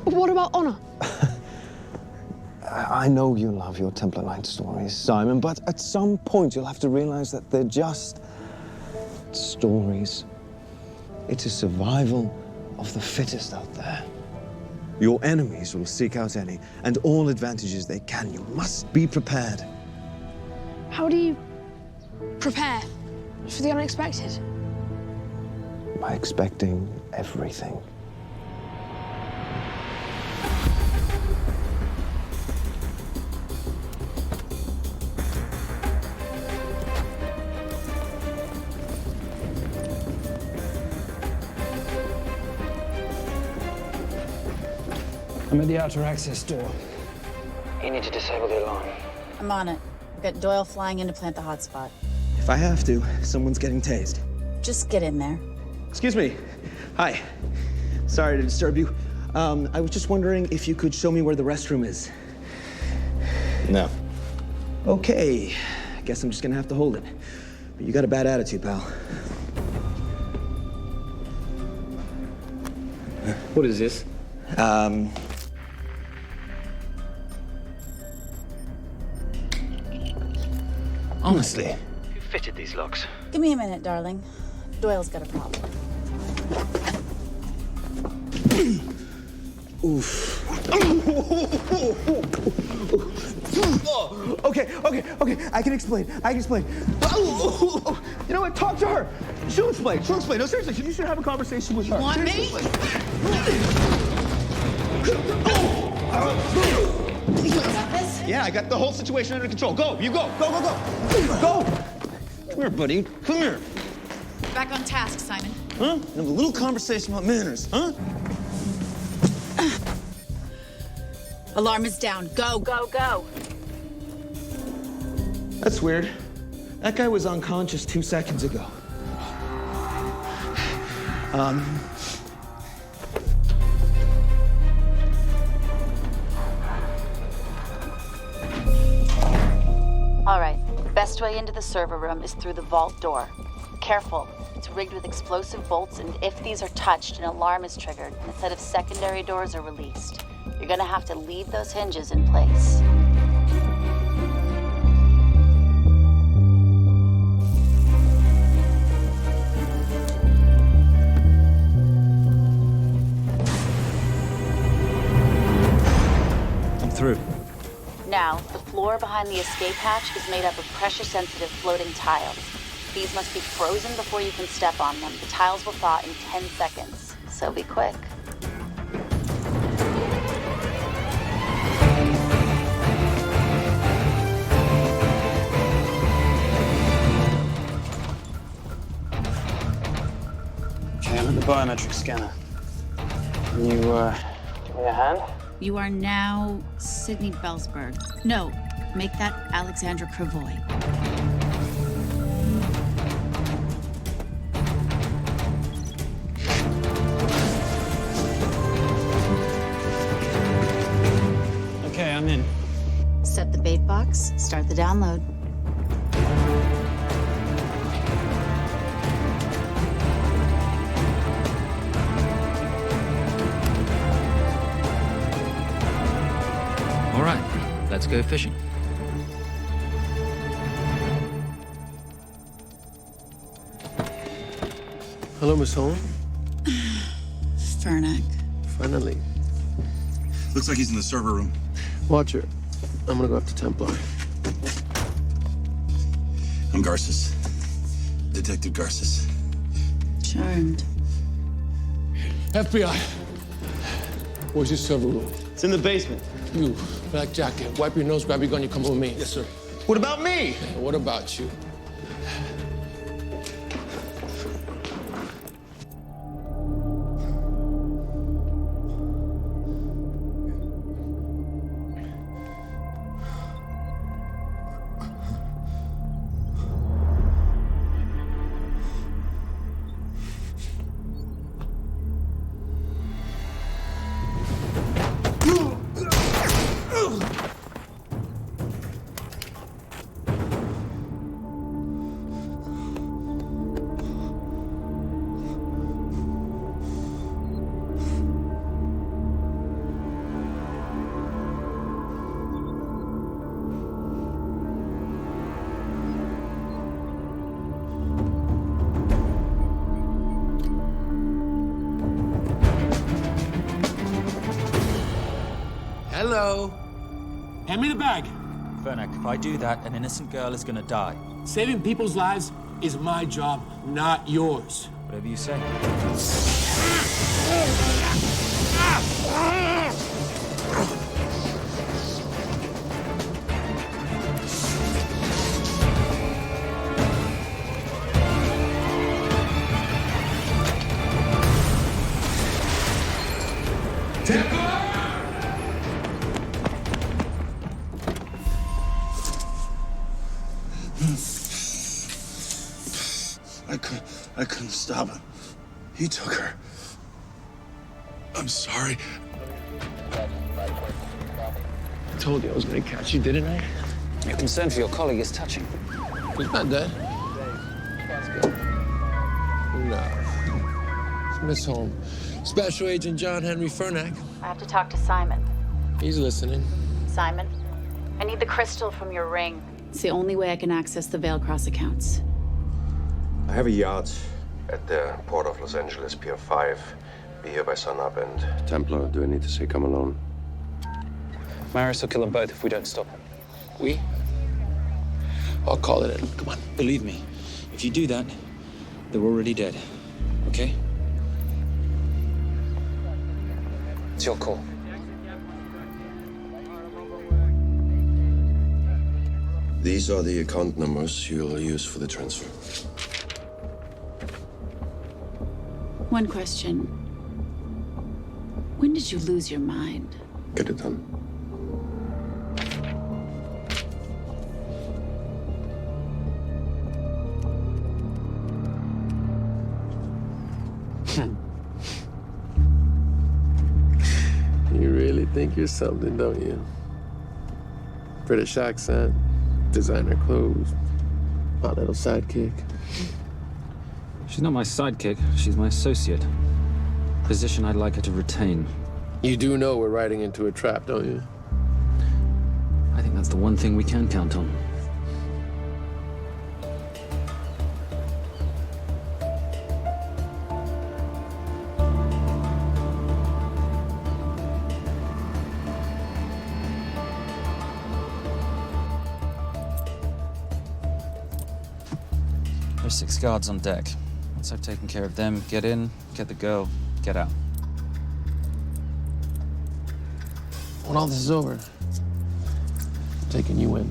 P: What about honor?
I: I know you love your Templar Knight stories, Simon, but at some point you'll have to realize that they're just stories. It is survival of the fittest out there. Your enemies will seek out any and all advantages they can. You must be prepared.
P: How do you prepare for the unexpected?
I: By expecting everything.
F: I'm at the outer access door.
K: You need to disable the alarm.
N: I'm on it. Got Doyle flying in to plant the hotspot.
K: If I have to, someone's getting tased.
N: Just get in there.
K: Excuse me. Hi. Sorry to disturb you. I was just wondering if you could show me where the restroom is.
S: No.
K: Okay. I guess I'm just gonna have to hold it. But you got a bad attitude, pal.
S: What is this?
K: Honestly. Who fitted these locks?
N: Give me a minute, darling. Doyle's got a problem.
K: Oof. Okay. I can explain. You know what? Talk to her. She'll explain. No, seriously, you should have a conversation with her.
N: You want me? You got this?
K: Yeah, I got the whole situation under control. Go, you go. Go. Come here, buddy. Come here.
N: Back on task, Simon.
K: Huh? Have a little conversation about manners, huh?
N: Alarm is down. Go.
K: That's weird. That guy was unconscious 2 seconds ago.
N: All right. Best way into the server room is through the vault door. Careful. It's rigged with explosive bolts, and if these are touched, an alarm is triggered, and a set of secondary doors are released. You're gonna have to leave those hinges in place.
H: I'm through.
N: Now, the floor behind the escape hatch is made up of pressure-sensitive floating tiles. These must be frozen before you can step on them. The tiles will thaw in 10 seconds, so be quick.
K: Okay, I'm at the biometric scanner. Can you, give me a hand?
N: You are now Sydney Belsberg. No, make that Alexandra Cravoy.
F: Okay, I'm in.
N: Set the bait box, start the download.
H: All right, let's go fishing.
A: Hello, Miss Holm.
N: Fernac.
A: Finally.
M: Looks like he's in the server room.
A: Watcher, I'm gonna go after Templar.
M: I'm Garces. Detective Garces.
N: Charmed.
A: FBI. Where's your server room?
K: It's in the basement.
A: You, black jacket, wipe your nose, grab your gun, you come with me.
K: Yes, sir. What about me?
A: What about you? Hello.
C: Hand me the bag.
H: Fernac, if I do that, an innocent girl is gonna die.
C: Saving people's lives is my job, not yours.
H: Whatever you say.
M: I couldn't stop him. He took her. I'm sorry.
A: I told you I was gonna catch you, didn't I?
F: Your concern for your colleague is touching.
A: He's not dead. No. It's Miss Holmes. Special Agent John Henry Fernack.
N: I have to talk to Simon.
A: He's listening.
N: Simon, I need the crystal from your ring. It's the only way I can access the Veilcross accounts.
O: I have a yacht at the port of Los Angeles, Pier 5. Be here by sunup, and Templar, do I need to say come alone?
F: Maris will kill them both if we don't stop him.
A: We? I'll call it in. Come on.
F: Believe me, if you do that, they're already dead. Okay? It's your call.
O: These are the account numbers you'll use for the transfer.
N: One question. When did you lose your mind?
O: Get it done.
A: You really think you're something, don't you? British accent, designer clothes, my little sidekick.
F: She's not my sidekick, she's my associate. Position I'd like her to retain.
A: You do know we're riding into a trap, don't you?
F: I think that's the one thing we can count on. There's 6 guards on deck. Once I've taken care of them, get in, get the girl, get out.
A: When all this is over, I'm taking you in.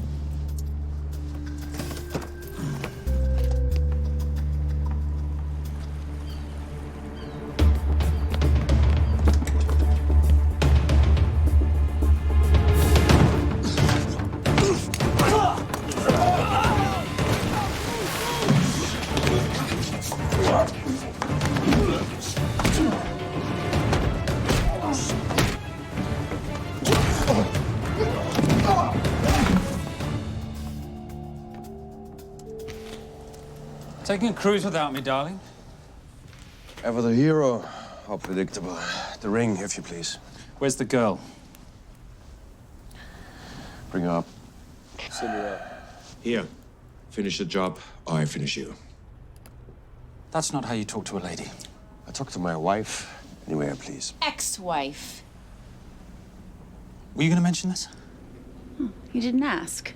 F: Taking a cruise without me, darling?
O: Ever the hero, how predictable. The ring, if you please.
F: Where's the girl?
O: Bring her up.
A: Send her up.
O: Here. Finish the job, or I finish you.
F: That's not how you talk to a lady.
O: I talk to my wife anywhere, please.
N: Ex-wife.
F: Were you going to mention this?
N: You didn't ask.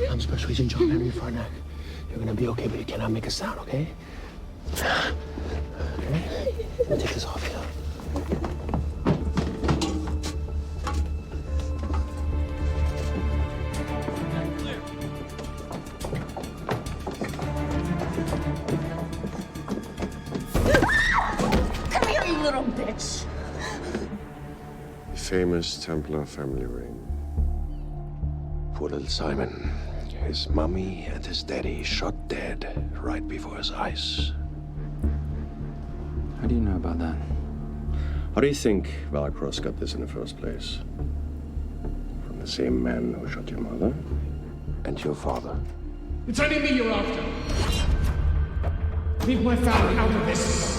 A: I'm Special Agent John Henry Fernack. You're gonna be okay, but you cannot make a sound, okay? Okay? Let me take this off here.
P: Come here, you little bitch.
O: Famous Templar family ring. Poor little Simon. His mummy and his daddy shot dead right before his eyes.
F: How do you know about that?
O: How do you think Veilcross got this in the first place? From the same man who shot your mother and your father.
R: It's only me you're after. Leave my family out of this.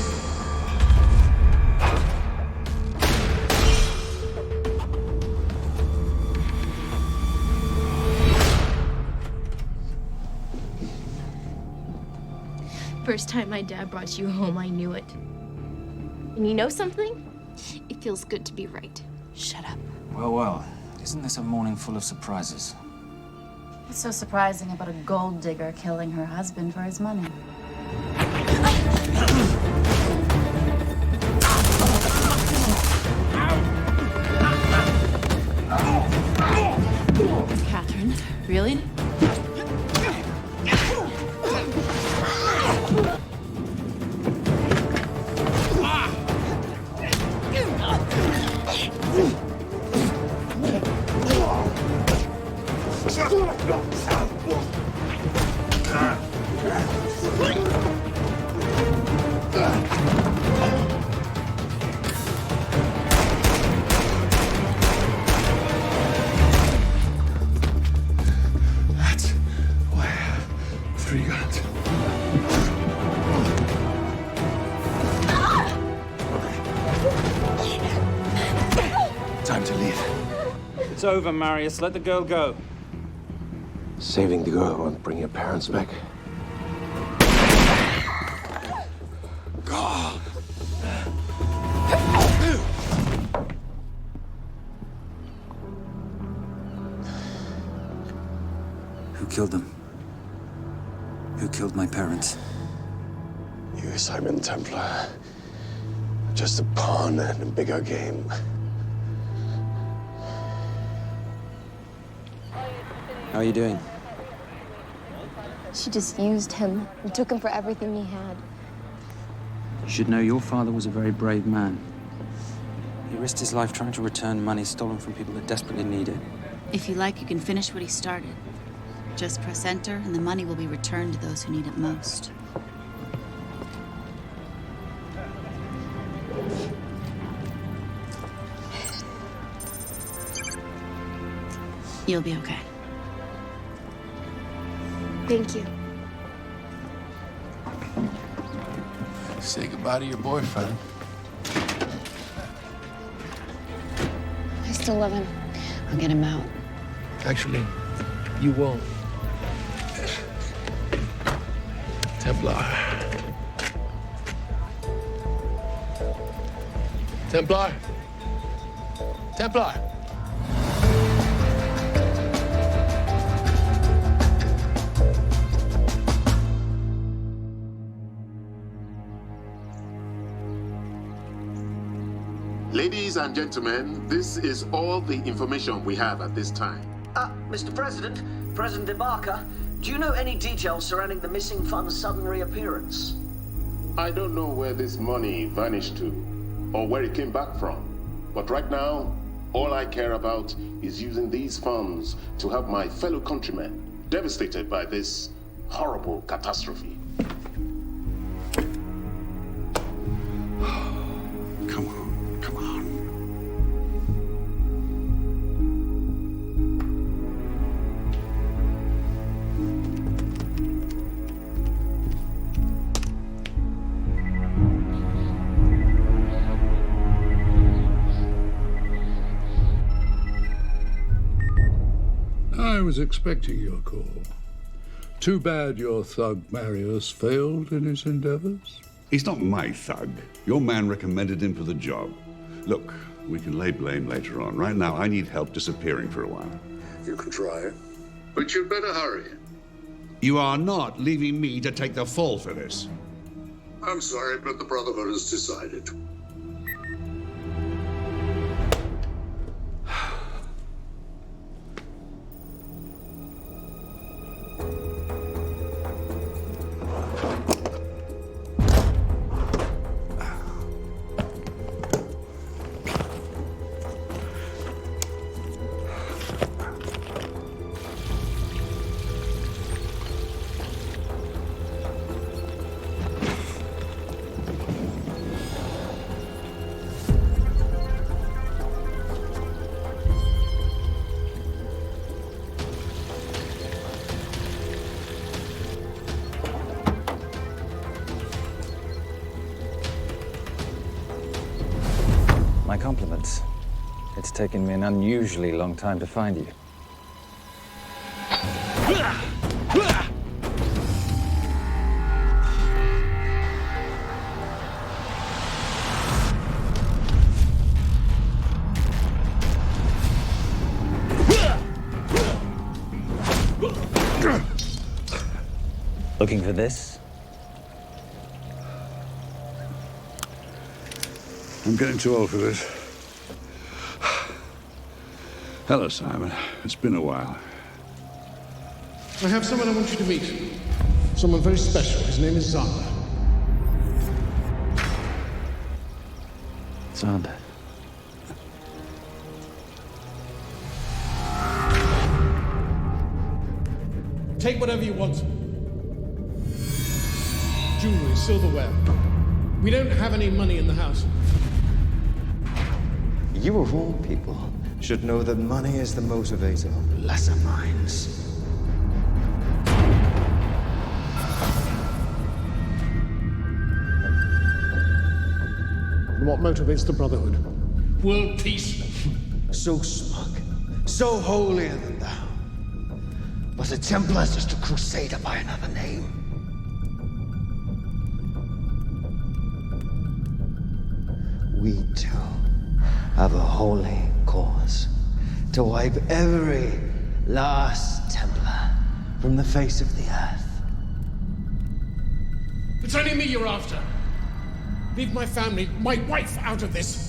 P: First time my dad brought you home, I knew it. And you know something? It feels good to be right. Shut up.
F: Well, well. Isn't this a morning full of surprises?
N: What's so surprising about a gold digger killing her husband for his money?
P: Catherine.
N: Really?
B: That's why I have 3 guns. Time to leave.
F: It's over, Marius. Let the girl go.
O: Saving the girl won't bring your parents back.
B: God.
H: Who killed them? Who killed my parents?
O: You, Simon Templar. Just a pawn in a bigger game.
H: How are you doing?
U: She just used him and took him for everything he had.
H: You should know your father was a very brave man. He risked his life trying to return money stolen from people that desperately need it.
N: If you like, you can finish what he started. Just press enter, and the money will be returned to those who need it most. You'll be okay.
U: Thank you.
A: Say goodbye to your boyfriend.
U: I still love him.
N: I'll get him out.
A: Actually, you won't. Templar. Templar. Templar.
D: Ladies and gentlemen, this is all the information we have at this time.
T: Mr. President, President Ibaka, do you know any details surrounding the missing fund's sudden reappearance?
D: I don't know where this money vanished to, or where it came back from. But right now, all I care about is using these funds to help my fellow countrymen devastated by this horrible catastrophe.
L: Come on, come on. I was expecting your call. Too bad your thug Marius failed in his endeavors.
V: He's not my thug. Your man recommended him for the job. Look, we can lay blame later on. Right now, I need help disappearing for a while.
O: You can try.
D: But you'd better hurry.
V: You are not leaving me to take the fall for this.
O: I'm sorry, but the Brotherhood has decided.
F: My compliments. It's taken me an unusually long time to find you. Looking for this?
L: I'm getting too old for this. Hello, Simon. It's been a while.
C: I have someone I want you to meet. Someone very special. His name is Xander.
H: Xander.
C: Take whatever you want. Jewelry, silverware. We don't have any money in the house.
E: You of all people should know that money is the motivator of lesser minds.
C: What motivates the Brotherhood? World peace.
E: So smug, so holier than thou. But the Templars just a crusader by another name. We too have a holy cause to wipe every last Templar from the face of the earth.
C: It's only me you're after. Leave my family, my wife, out of this.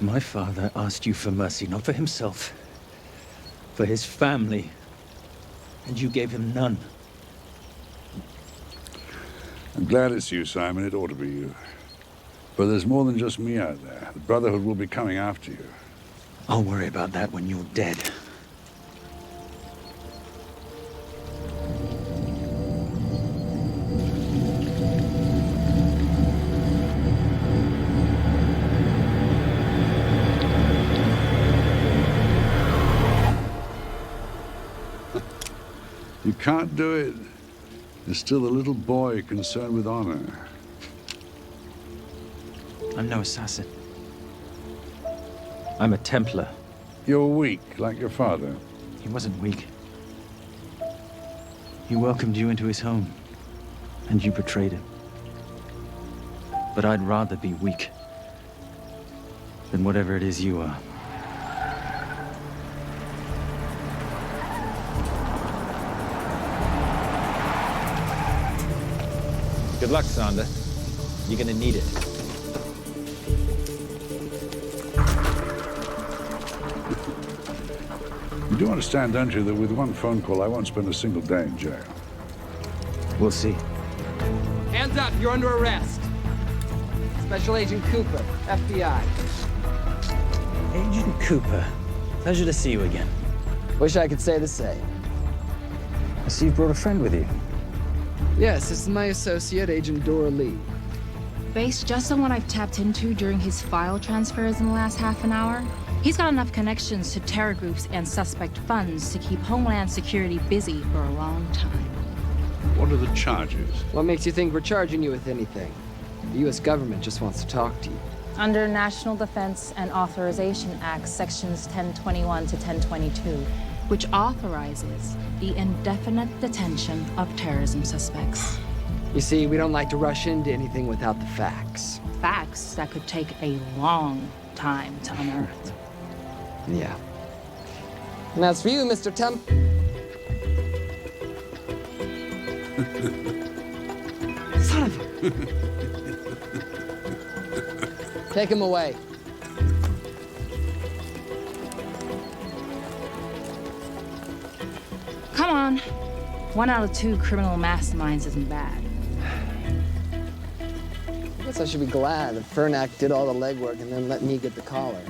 H: My father asked you for mercy, not for himself, for his family, and you gave him none.
L: I'm glad it's you, Simon. It ought to be you. But there's more than just me out there. The Brotherhood will be coming after you.
H: I'll worry about that when you're dead.
L: You can't do it. You're still a little boy concerned with honor.
H: I'm no assassin. I'm a Templar.
L: You're weak, like your father.
H: He wasn't weak. He welcomed you into his home, and you betrayed him. But I'd rather be weak than whatever it is you are.
F: Good luck, Xander. You're gonna need it.
L: You do understand, don't you, that with one phone call, I won't spend a single day in jail.
H: We'll see.
J: Hands up, you're under arrest. Special Agent Cooper, FBI.
H: Agent Cooper, pleasure to see you again.
J: Wish I could say the same.
H: I see you brought a friend with you.
J: Yes, this is my associate, Agent Dora Lee.
Q: Based just on what I've tapped into during his file transfers in the last half an hour, he's got enough connections to terror groups and suspect funds to keep Homeland Security busy for a long time.
L: What are the charges?
J: What makes you think we're charging you with anything? The U.S. government just wants to talk to you.
Q: Under National Defense and Authorization Act, Sections 1021 to 1022, which authorizes the indefinite detention of terrorism suspects.
J: You see, we don't like to rush into anything without the facts.
Q: Facts that could take a long time to unearth.
J: Yeah. And as for you, Mr. Temp...
K: Son of a...
S: Take him away.
Q: Come on. 1 out of 2 criminal masterminds isn't bad.
S: I guess I should be glad that Fernak did all the legwork and then let me get the collar.